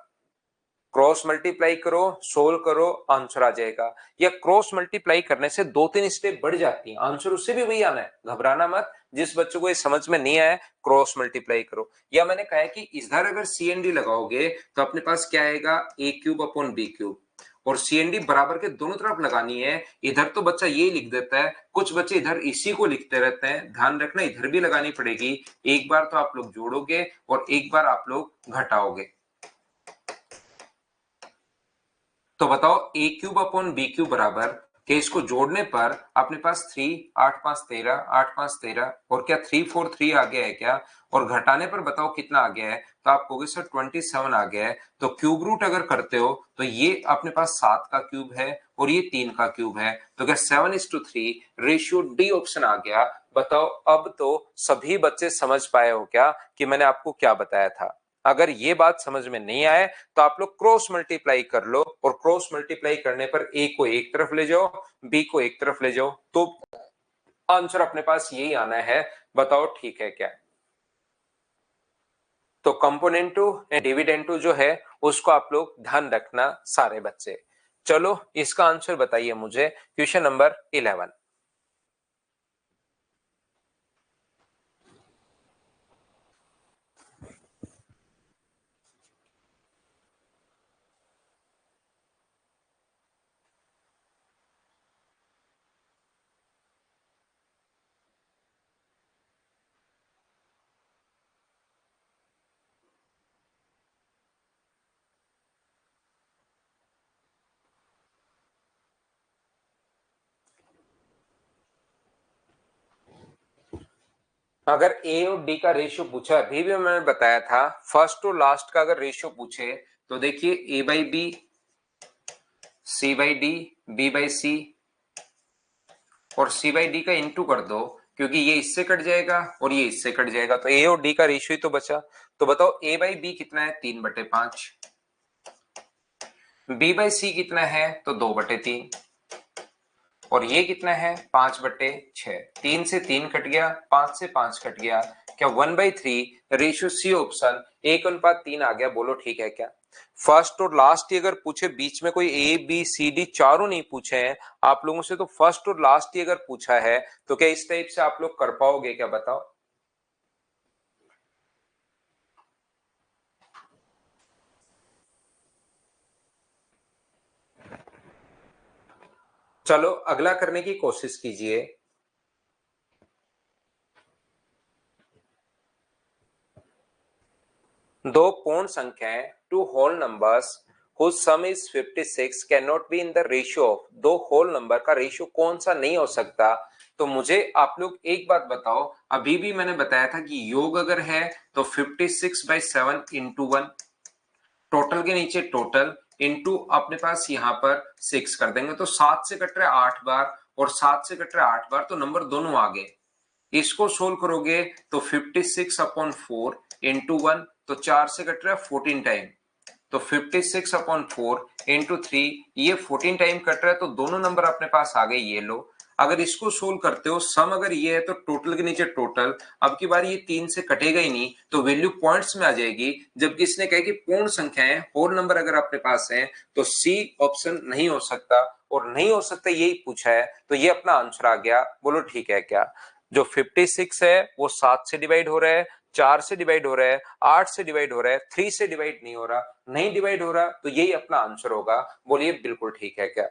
क्रॉस मल्टीप्लाई करो, सोल्व करो, आंसर आ जाएगा। या क्रॉस मल्टीप्लाई करने से दो तीन स्टेप बढ़ जाती है, आंसर उससे भी वही आना है, घबराना मत। जिस बच्चों को ये समझ में नहीं आया क्रॉस मल्टीप्लाई करो। या मैंने कहा है कि इधर अगर सी एन डी लगाओगे तो अपने पास क्या आएगा, ए क्यूब अपॉन बी क्यूब, और सी एन डी बराबर के दोनों तरफ लगानी है। इधर तो बच्चा ये लिख देता है, कुछ बच्चे इधर इसी को लिखते रहते हैं, ध्यान रखना इधर भी लगानी पड़ेगी। एक बार तो आप लोग जोड़ोगे और एक बार आप लोग घटाओगे। तो बताओ ए क्यूब अपॉन बी क्यूब बराबर के, इसको जोड़ने पर अपने पास 3 8 5 13 8 5 13 और क्या 3 4 3 आ गया है क्या, और घटाने पर बताओ कितना आ गया है, तो आप कहोगे सर 27 आ गया है। तो क्यूब रूट अगर करते हो तो ये अपने पास 7 का क्यूब है और ये 3 का क्यूब है, तो क्या 7:3 रेशियो डी ऑप्शन आ गया। बताओ अब तो सभी बच्चे समझ पाए हो क्या कि मैंने आपको क्या बताया था? अगर ये बात समझ में नहीं आए तो आप लोग क्रॉस मल्टीप्लाई कर लो, और क्रॉस मल्टीप्लाई करने पर ए को एक तरफ ले जाओ, बी को एक तरफ ले जाओ, तो आंसर अपने पास यही आना है, बताओ ठीक है क्या। तो कंपोनेंटो या डिविडेंटो जो है उसको आप लोग ध्यान रखना सारे बच्चे। चलो इसका आंसर बताइए मुझे, क्वेश्चन नंबर 11। अगर ए और डी का रेशियो पूछा, अभी भी मैंने बताया था, फर्स्ट और लास्ट का अगर रेशियो पूछे तो देखिए A by B, C by D, B by C और सी बाई डी का इंटू कर दो, क्योंकि ये इससे कट जाएगा और ये इससे कट जाएगा, तो ए और डी का रेशियो ही तो बचा। तो बताओ ए बाई बी कितना है, 3/5। बी बाई सी कितना है, तो 2/3। और ये कितना है, 5/6। 3 से 3 कट गया, 5 से 5 कट गया, क्या 1/3 रेशियो सी ऑप्शन 1:3 आ गया। बोलो ठीक है क्या। फर्स्ट और लास्ट ही अगर पूछे, बीच में कोई ए बी सी डी चारों नहीं पूछे हैं आप लोगों से, तो फर्स्ट और लास्ट ही अगर पूछा है तो क्या इस टाइप से आप लोग कर पाओगे क्या, बताओ। चलो अगला करने की कोशिश कीजिए। दो पूर्ण संख्याएं, two whole numbers whose sum is 56 cannot be in the ratio of, दो होल नंबर का रेशियो कौन सा नहीं हो सकता। तो मुझे आप लोग एक बात बताओ, अभी भी मैंने बताया था कि योग अगर है तो 56/7 इंटू 1, टोटल के नीचे टोटल इंटू अपने पास यहाँ पर 6 कर देंगे, तो 7 से कट रहे 8 बार और 7 से कट रहे 8 बार, तो नंबर दोनों आ गए। इसको सोल्व करोगे तो 56/4 इंटू 1, तो 4 से कट रहा है 14 टाइम, तो 56/4 इंटू 3, ये 14 टाइम कट रहा है, तो दोनों नंबर अपने पास आ गए, ये लो। अगर इसको सोल्व करते हो, सम अगर ये है तो टोटल के नीचे टोटल, अब की बार ये 3 से कटेगा ही नहीं, तो वैल्यू पॉइंट्स में आ जाएगी। जबकि इसने कहा कि पूर्ण संख्याएं, होल नंबर अगर अपने पास है तो सी ऑप्शन नहीं हो सकता, और नहीं हो सकता यही पूछा है, तो ये अपना आंसर आ गया। बोलो ठीक है क्या। जो 56 है वो 7 से डिवाइड हो रहा है, 4 से डिवाइड हो रहा है, 8 से डिवाइड हो रहा है, 3 से डिवाइड नहीं हो रहा, नहीं डिवाइड हो रहा, तो यही अपना आंसर होगा। बोलिए बिल्कुल ठीक है क्या।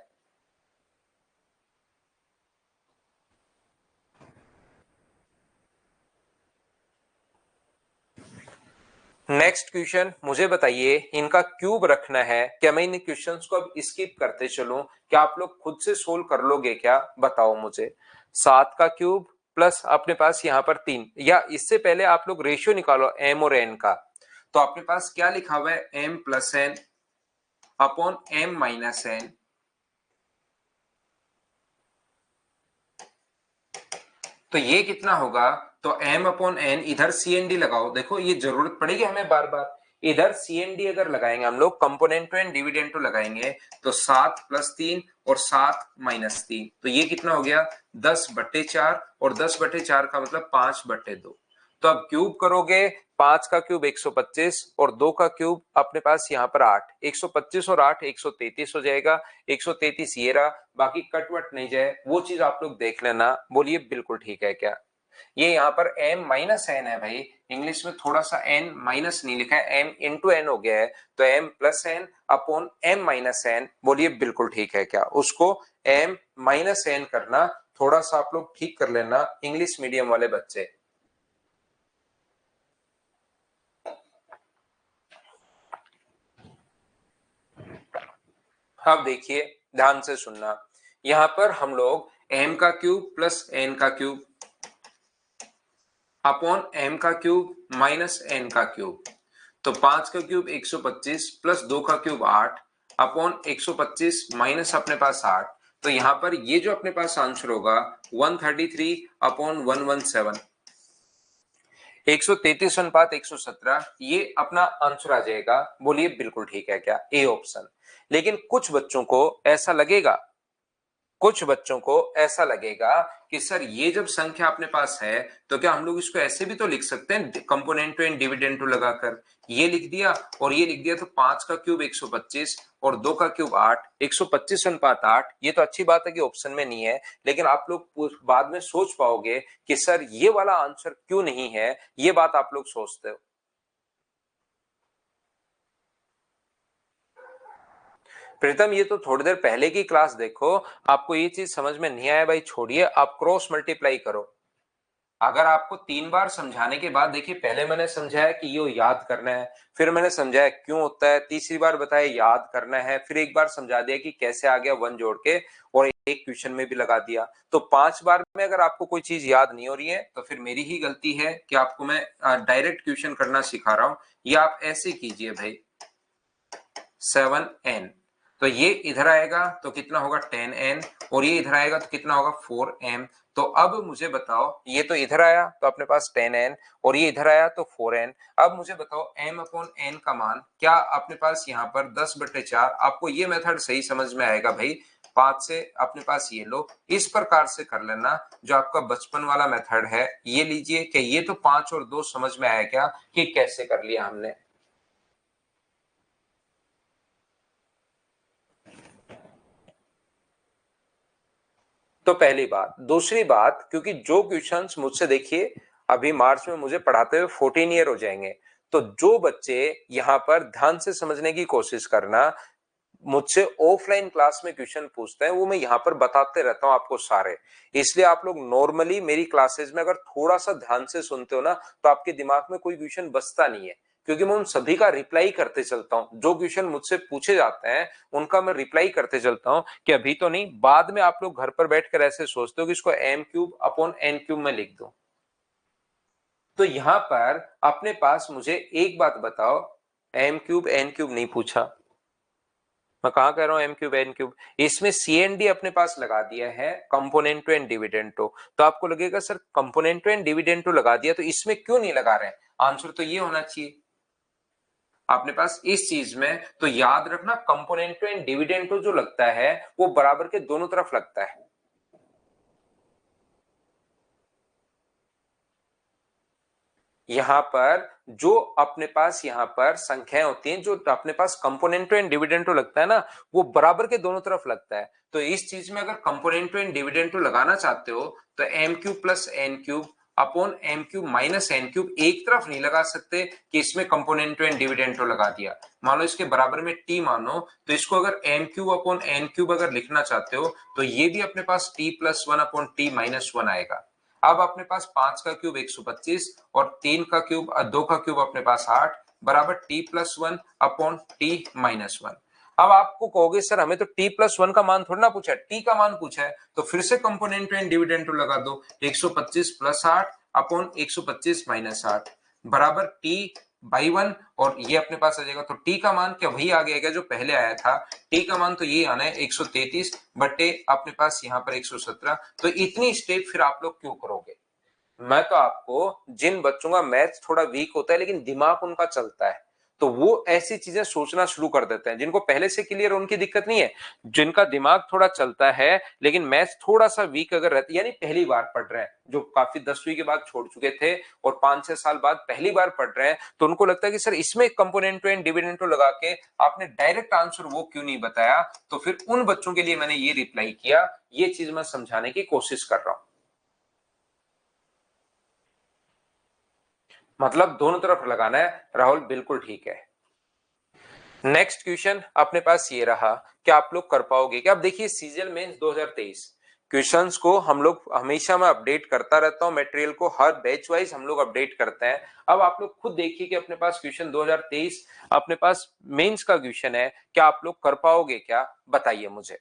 नेक्स्ट क्वेश्चन मुझे बताइए, इनका क्यूब रखना है, क्या मैं इन क्वेश्चंस को अब स्किप करते चलूं, क्या आप लोग खुद से सोल्व कर लोगे क्या, बताओ मुझे। 7 का क्यूब प्लस अपने पास यहाँ पर 3, या इससे पहले आप लोग रेशियो निकालो एम और एन का। तो अपने पास क्या लिखा हुआ है, M plus N upon M minus N. तो ये कितना होगा, तो m अपॉन एन, इधर सी एन डी लगाओ। देखो ये जरूरत पड़ेगी हमें बार बार, इधर सी एन डी अगर लगाएंगे हम लोग, कंपोनेंटो एंड डिविडेंटो लगाएंगे, तो 7+3 और 7-3, तो ये कितना हो गया, 10/4, और 10/4 का मतलब 5/2। तो अब क्यूब करोगे, 5 का क्यूब 125 और 2 का क्यूब अपने पास यहाँ पर 8, 125 और 8 133 हो जाएगा। 133 ये रहा, बाकी कटवट नहीं जाए वो चीज आप लोग देख लेना। बोलिए बिल्कुल ठीक है क्या। ये यहाँ पर m माइनस एन है भाई, इंग्लिश में थोड़ा सा n माइनस नहीं लिखा है, m इंटू एन हो गया है, तो m plus N upon m minus N. बोलिए बिल्कुल ठीक है क्या। उसको m माइनस एन करना, थोड़ा सा आप लोग ठीक कर लेना इंग्लिश मीडियम वाले बच्चे। अब देखिए ध्यान से सुनना, यहां पर हम लोग m का क्यूब प्लस n का क्यूब अपॉन m का क्यूब माइनस n का क्यूब, तो 5 का क्यूब 125 प्लस 2 का क्यूब 8 अपॉन 125 माइनस अपने पास 8, तो यहां पर ये जो अपने पास आंसर होगा 133 अपॉन 117, 133/117, ये अपना आंसर आ जाएगा। बोलिए बिल्कुल ठीक है क्या, ए ऑप्शन। लेकिन कुछ बच्चों को ऐसा लगेगा, कुछ बच्चों को ऐसा लगेगा कि सर ये जब संख्या अपने पास है तो क्या हम लोग इसको ऐसे भी तो लिख सकते हैं componendo and dividendo लगाकर। ये लिख दिया और ये लिख दिया तो 5 का क्यूब 125 और 2 का क्यूब 8, 125 अनुपात 8। ये तो अच्छी बात है कि ऑप्शन में नहीं है, लेकिन आप लोग बाद में सोच पाओगे कि सर ये वाला आंसर क्यों नहीं है, ये बात आप लोग सोचते हो। प्रीतम ये तो थोड़ी देर पहले की क्लास देखो, आपको ये चीज समझ में नहीं आया भाई छोड़िए, आप क्रॉस मल्टीप्लाई करो। अगर आपको 3 बार समझाने के बाद, देखिए पहले मैंने समझाया कि ये याद करना है, फिर मैंने समझाया क्यों होता है, तीसरी बार बताया याद करना है, फिर एक बार समझा दिया कि कैसे आ गया 1 जोड़ के, और एक क्वेश्चन में भी लगा दिया। तो 5 बार में अगर आपको कोई चीज याद नहीं हो रही है तो फिर मेरी ही गलती है कि आपको मैं डायरेक्ट क्वेश्चन करना सिखा रहा हूं। ये आप ऐसे कीजिए भाई 7n, तो ये इधर आएगा तो कितना होगा 10n, और ये इधर आएगा तो कितना होगा 4m। तो अब मुझे बताओ, ये तो इधर आया तो अपने पास 10n और ये इधर आया तो 4n। अब मुझे बताओ m अपॉन n का मान क्या अपने पास यहाँ पर 10/4। आपको ये मेथड सही समझ में आएगा भाई, 5 से अपने पास ये लो, इस प्रकार से कर लेना जो आपका बचपन वाला मेथड है। ये लीजिए कि ये तो 5 और 2 समझ में आया क्या कि कैसे कर लिया हमने। तो पहली बात। दूसरी बात, क्योंकि जो क्वेश्चंस मुझसे देखिए अभी मार्च में मुझे पढ़ाते हुए 14 ईयर हो जाएंगे, तो जो बच्चे यहां पर ध्यान से समझने की कोशिश करना, मुझसे ऑफलाइन क्लास में क्वेश्चन पूछते हैं वो मैं यहाँ पर बताते रहता हूँ आपको सारे। इसलिए आप लोग नॉर्मली मेरी क्लासेस में अगर थोड़ा सा ध्यान से सुनते हो ना तो आपके दिमाग में कोई क्वेश्चन बचता नहीं है, क्योंकि मैं उन सभी का रिप्लाई करते चलता हूँ। जो क्वेश्चन मुझसे पूछे जाते हैं उनका मैं रिप्लाई करते चलता हूँ कि अभी तो नहीं, बाद में आप लोग घर पर बैठकर ऐसे सोचते हो कि इसको m cube upon n cube में लिख दो। तो यहां पर अपने पास मुझे एक बात बताओ, m क्यूब n क्यूब नहीं पूछा, मैं कहा कह रहा हूं m क्यूब n क्यूब, इसमें सी एन डी अपने पास लगा दिया है componendo and dividendo. तो आपको लगेगा sir componendo and dividendo लगा दिया तो इसमें क्यों नहीं लगा रहे हैं, आंसर तो ये होना चाहिए अपने पास इस चीज में। तो याद रखना componendo and dividendo जो लगता है वो बराबर के दोनों तरफ लगता है। यहां पर जो अपने पास यहां पर संख्याएं होती हैं, जो अपने पास कंपोनेंटो एंड डिविडेंटो लगता है ना, वो बराबर के दोनों तरफ लगता है। तो इस चीज में अगर कंपोनेंटो एंड डिविडेंटो लगाना चाहते हो तो M cube plus N cube upon M cube minus N cube एक तरफ नहीं लगा सकते कि इसमें कंपोनेंटो एंड डिविडेंटो लगा दिया। मान लो इसके बराबर में टी मानो, तो इसको अगर M cube upon N cube अगर लिखना चाहते हो तो ये भी अपने पास T plus one upon T minus one आएगा। अब अपने पास 5 का क्यूब 125 और 3 का क्यूब 2 का क्यूब अपने पास 8 बराबर T plus one upon T minus one. अब आपको कहोगे सर हमें तो टी प्लस वन का मान थोड़ा ना पूछा है, टी का मान पूछा है, तो फिर से कंपोनेंट एंड डिविडेंड लगा दो, 125 प्लस 8 अपॉन 125 माइनस 8 बराबर टी बाई वन, और ये अपने पास आ जाएगा। तो टी का मान क्या वही आ गया जो पहले आया था, टी का मान तो ये आना है 133 बटे अपने पास यहाँ पर 117। तो इतनी स्टेप फिर आप लोग क्यों करोगे। मैं तो आपको, जिन बच्चों का मैथ्स थोड़ा वीक होता है लेकिन दिमाग उनका चलता है, तो वो ऐसी चीजें सोचना शुरू कर देते हैं। जिनको पहले से क्लियर उनकी दिक्कत नहीं है, जिनका दिमाग थोड़ा चलता है लेकिन मैथ्स थोड़ा सा वीक अगर रहती, यानी पहली बार पढ़ रहे हैं, जो काफी 10वीं के बाद छोड़ चुके थे और 5-6 साल बाद पहली बार पढ़ रहे हैं, तो उनको लगता है कि सर इसमें कंपोनेंटो एंड डिविडेंडो लगा के आपने डायरेक्ट आंसर वो क्यों नहीं बताया। तो फिर उन बच्चों के लिए मैंने ये रिप्लाई किया, ये चीज मैं समझाने की कोशिश कर रहा हूं। मतलब दोनों तरफ लगाना है राहुल, बिल्कुल ठीक है। नेक्स्ट क्वेश्चन अपने पास ये रहा कि आप लोग कर पाओगे क्या। अब देखिए सीजन मेंस 2023 क्वेश्चंस को हम लोग हमेशा, मैं अपडेट करता रहता हूं मटेरियल को, हर बैच वाइज हम लोग अपडेट करते हैं। अब आप लोग खुद देखिए कि अपने पास क्वेश्चन 2023 अपने पास मेंस का क्वेश्चन है, क्या आप लोग कर पाओगे क्या, बताइए मुझे।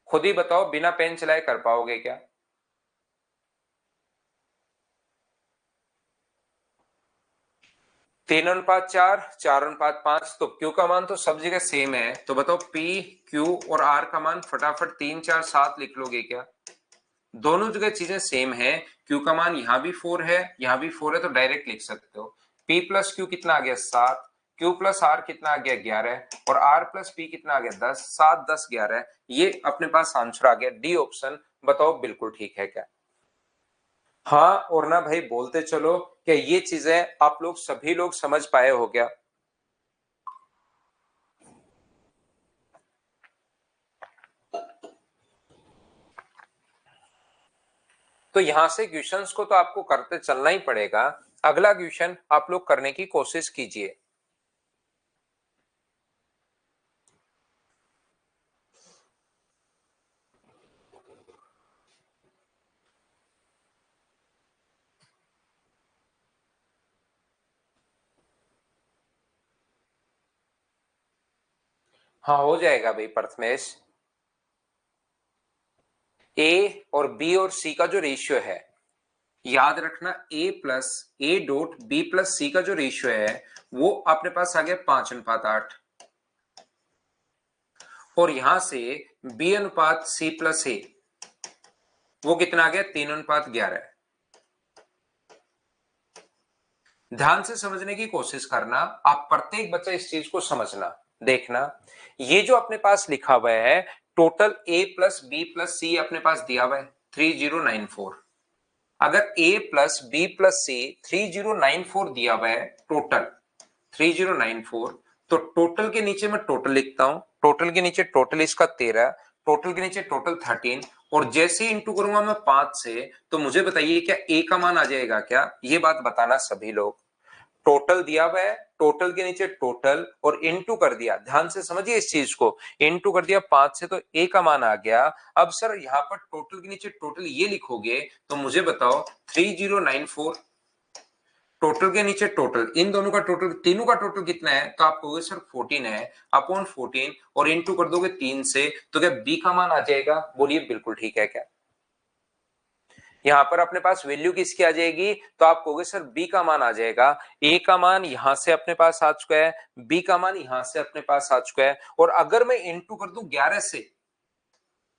खुद ही बताओ, बिना पेन चलाए कर पाओगे क्या। 3:4, 4:5, तो क्यू का मान तो सब जगह सेम है, तो बताओ पी क्यू और आर का मान फटाफट 3, 4, 7 लिख लोगे क्या। दोनों जगह चीजें सेम है, क्यू का मान यहां भी 4 है, यहां भी 4 है, तो डायरेक्ट लिख सकते हो। P प्लस क्यू कितना आ गया 7, Q प्लस R कितना आ गया 11 और R प्लस P कितना आ गया 10, 7 10 11, ये अपने पास आंसर आ गया डी ऑप्शन। बताओ बिल्कुल ठीक है क्या? हाँ और ना भाई बोलते चलो, क्या ये चीजें आप लोग सभी लोग समझ पाए हो क्या? तो यहां से क्वेश्चंस को तो आपको करते चलना ही पड़ेगा। अगला क्वेश्चन आप लोग करने की कोशिश कीजिए। हाँ हो जाएगा भाई प्रथमेश। ए और बी और सी का जो रेशियो है, याद रखना A plus A dot B plus C का जो रेशियो है वो अपने पास आ गया 5:8, और यहां से बी अनुपात सी प्लस ए वो कितना आ गया 3:11। ध्यान से समझने की कोशिश करना, आप प्रत्येक बच्चा इस चीज को समझना। देखना, ये जो अपने पास लिखा हुआ है total A plus B plus सी अपने पास दिया हुआ है 3094। अगर a प्लस बी प्लस सी 3094 दिया हुआ है टोटल 3094, तो टोटल के नीचे मैं टोटल लिखता हूं, टोटल के नीचे टोटल इसका 13, टोटल के नीचे टोटल 13, और जैसे इंटू करूंगा मैं 5 से, तो मुझे बताइए क्या a का मान आ जाएगा क्या? ये बात बताना सभी लोग। टोटल दिया हुआ है, टोटल के नीचे टोटल और इनटू कर दिया, ध्यान से समझिए इस चीज को, इनटू कर दिया 5 से तो ए का मान आ गया। अब सर यहाँ पर टोटल के नीचे टोटल ये लिखोगे तो मुझे बताओ 3094, टोटल के नीचे टोटल, इन दोनों का टोटल, तीनों का टोटल कितना है? तो आप कहोगे सर 14 है, अपॉन 14 और इनटू कर दोगे 3 से, तो क्या बी का मान आ जाएगा? बोलिए बिल्कुल ठीक है क्या? यहां पर अपने पास वैल्यू किसकी आ जाएगी? तो आप कहोगे सर बी का मान आ जाएगा। ए का मान यहां से अपने पास आ चुका है, बी का मान यहां से अपने पास आ चुका है, और अगर मैं इनटू कर दूं 11 से,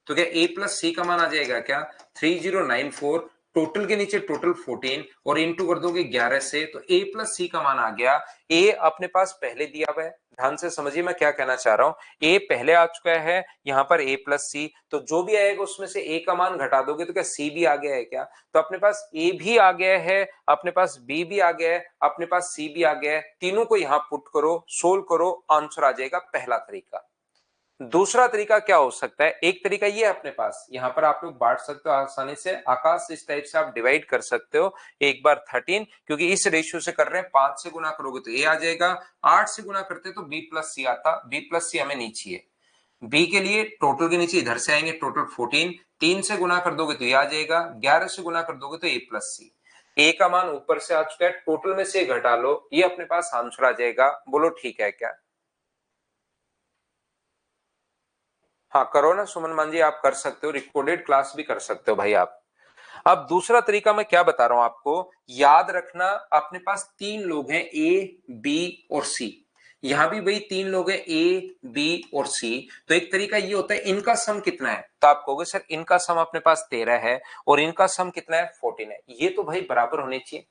तो क्या ए प्लस सी का मान आ जाएगा क्या? 3094, टोटल के नीचे टोटल 14 और इनटू कर दोगे 11 से, तो ए प्लस सी का मान आ गया। ए अपने पास पहले दिया हुआ है, ध्यान से समझिए मैं क्या कहना चाह रहा हूं। ए पहले आ चुका है, यहां पर ए प्लस सी, तो जो भी आएगा उसमें से ए का मान घटा दोगे तो क्या सी भी आ गया है क्या? तो अपने पास ए भी आ गया है, अपने पास बी भी आ गया है, अपने पास सी भी आ गया है, तीनों को यहां पुट करो, सोल्व करो, आंसर आ जाएगा पहला तरीका। दूसरा तरीका क्या हो सकता है? एक तरीका ये है अपने पास, यहां पर आप लोग बांट सकते हो आसानी से, आकाश इस टाइप से आप डिवाइड कर सकते हो, एक बार 13, क्योंकि इस रेशियो से कर रहे हैं, 5 से गुना करोगे तो ए आ जाएगा, 8 से गुना करते तो बी प्लस सी आता, बी प्लस सी हमें नीचे है। बी के लिए टोटल के नीचे इधर से आएंगे टोटल 14, 3 से गुना कर दोगे तो ये आ जाएगा, 11 से गुना कर दोगे तो ए प्लस सी। ए का मान ऊपर से आ चुका है, टोटल में से घटा लो, ये अपने पास आंसर आ जाएगा। बोलो ठीक है क्या? हाँ करो ना सुमन मान जी, आप कर सकते हो, रिकॉर्डेड क्लास भी कर सकते हो भाई आप। अब दूसरा तरीका मैं क्या बता रहा हूं आपको, याद रखना, अपने पास तीन लोग हैं ए बी और सी, यहां भी भाई तीन लोग हैं ए बी और सी, तो एक तरीका ये होता है इनका सम कितना है, तो आप कहोगे सर इनका सम अपने पास 13 है और इनका सम कितना है 14 है, ये तो भाई बराबर होने चाहिए,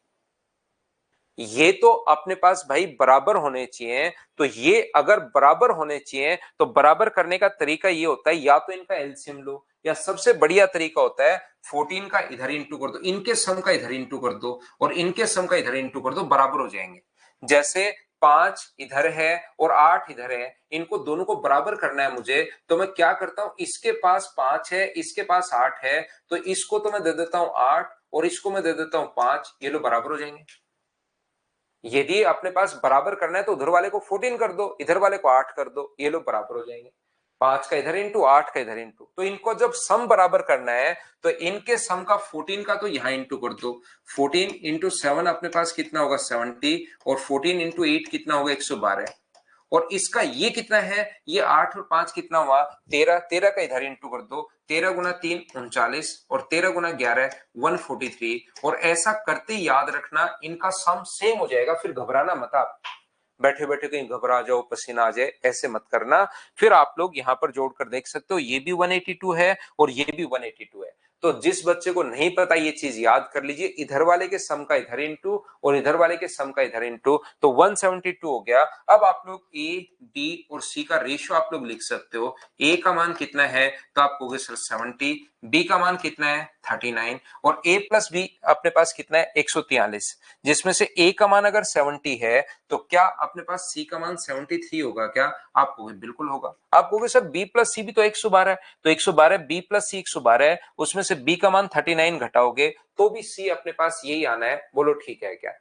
ये तो अपने पास भाई बराबर होने चाहिए। तो ये अगर बराबर होने चाहिए तो बराबर करने का तरीका ये होता है, या तो इनका एलसीएम लो, या सबसे बढ़िया तरीका होता है 14 का इधर इंटू कर दो, इनके सम का इधर इंटू कर दो और इनके सम का इधर इंटू कर दो, बराबर हो जाएंगे। जैसे 5 इधर है और 8 इधर है, इनको दोनों को बराबर करना है मुझे, तो मैं क्या करता हूं, इसके पास 5 है, इसके पास 8 है, तो इसको तो मैं दे देता हूं 8 और इसको मैं दे देता हूं 5, ये लो बराबर हो जाएंगे। यदि अपने पास बराबर करना है तो उधर वाले को 14 कर दो, इधर वाले को 8 कर दो, ये लोग बराबर हो जाएंगे। 5 का इधर इंटू 8 का इधर इंटू, तो इनको जब सम बराबर करना है तो इनके सम का 14 का तो यहां इंटू कर दो, 14 इंटू 7 अपने पास कितना होगा 70, और 14 इंटू 8 कितना होगा 112, और इसका ये कितना है, ये 8 और 5 कितना हुआ 13, 13 का इधर इंटू कर दो, 13 गुना 3 39 और 13 गुना 11 143, और ऐसा करते याद रखना इनका सम सेम हो जाएगा, फिर घबराना मत आप, बैठे बैठे कहीं घबरा जाओ पसीना आ जाए, ऐसे मत करना। फिर आप लोग यहां पर जोड़कर देख सकते हो, ये भी 182 है और ये भी 182 है, तो जिस बच्चे को नहीं पता ये चीज याद कर लीजिए, इधर वाले के सम का इधर इंटू और इधर वाले के सम का इधर इंटू, तो 172 हो गया। अब आप लोग ए बी और सी का रेशियो आप लोग लिख सकते हो। ए का मान कितना है तो आप कहोगे सर 70, बी का मान कितना है 39 और a प्लस बी अपने पास कितना है 143, जिसमें से a का मान अगर 70 है तो क्या अपने पास c का मान 73 होगा क्या? आप कहोगे बिल्कुल होगा। आप कहोगे सर b प्लस सी भी तो 112 है, तो 112 b प्लस सी 112 है, उसमें से b का मान 39 घटाओगे तो भी c अपने पास यही आना है। बोलो ठीक है क्या?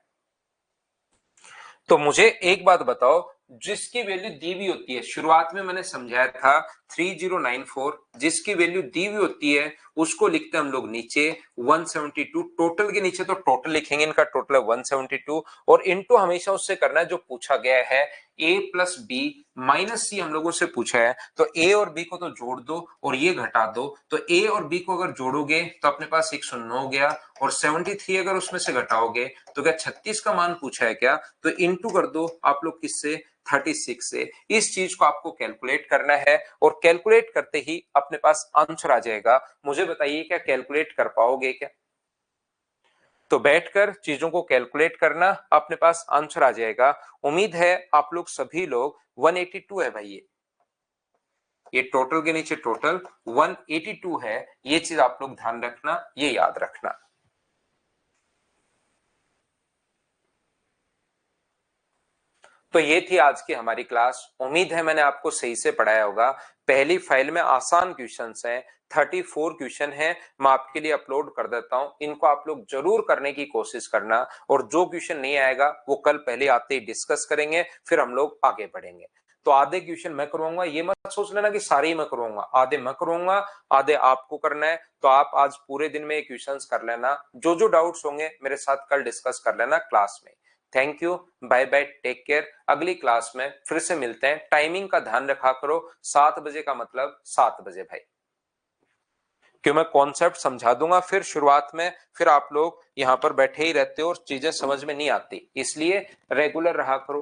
तो मुझे एक बात बताओ, जिसकी वैल्यू दी हुई होती है, शुरुआत में मैंने समझाया था 3094, जिसकी वैल्यू दी हुई होती है उसको लिखते हैं हम लोग नीचे 172, टोटल के नीचे तो टोटल लिखेंगे, इनका टोटल है 172 और इनटू हमेशा उससे करना है जो पूछा गया है a प्लस बी माइनस सी हम लोगों से पूछा है, तो a और b को तो जोड़ दो और ये घटा दो, तो a और b को अगर जोड़ोगे तो अपने पास 109 हो गया और 73 अगर उसमें से घटाओगे तो क्या 36 का मान पूछा है क्या? तो इंटू कर दो आप लोग किससे 36 से। इस चीज को आपको कैलकुलेट करना है और कैलकुलेट करते ही अपने पास आंसर आ जाएगा। मुझे बताइए क्या कैलकुलेट कर पाओगे क्या? तो बैठकर चीजों को कैलकुलेट करना, अपने पास आंसर आ जाएगा। उम्मीद है आप लोग सभी लोग 182 है भाई, ये टोटल के नीचे टोटल 182 है, ये चीज आप लोग ध्यान रखना, ये याद रखना। तो ये थी आज की हमारी क्लास। उम्मीद है मैंने आपको सही से पढ़ाया होगा। पहली फाइल में आसान क्वेश्चंस हैं, 34 क्वेश्चन हैं, मैं आपके लिए अपलोड कर देता हूं, इनको आप लोग जरूर करने की कोशिश करना और जो क्वेश्चन नहीं आएगा वो कल पहले आते ही डिस्कस करेंगे, फिर हम लोग आगे बढ़ेंगे। तो आधे क्वेश्चन मैं करवाऊंगा, ये मत सोच लेना कि सारे ही मैं करवाऊंगा, आधे मैं करवाऊंगा, आधे आपको करना है। तो आप आज पूरे दिन में ये क्वेश्चंस कर लेना, जो जो डाउट्स होंगे मेरे साथ कल डिस्कस कर लेना क्लास में। Thank you, bye bye, take care. अगली क्लास में फिर से मिलते हैं। टाइमिंग का ध्यान रखा करो, 7 बजे का मतलब 7 बजे भाई, क्यों मैं कॉन्सेप्ट समझा दूंगा फिर शुरुआत में, फिर आप लोग यहाँ पर बैठे ही रहते हो और चीजें समझ में नहीं आती, इसलिए रेगुलर रहा करो।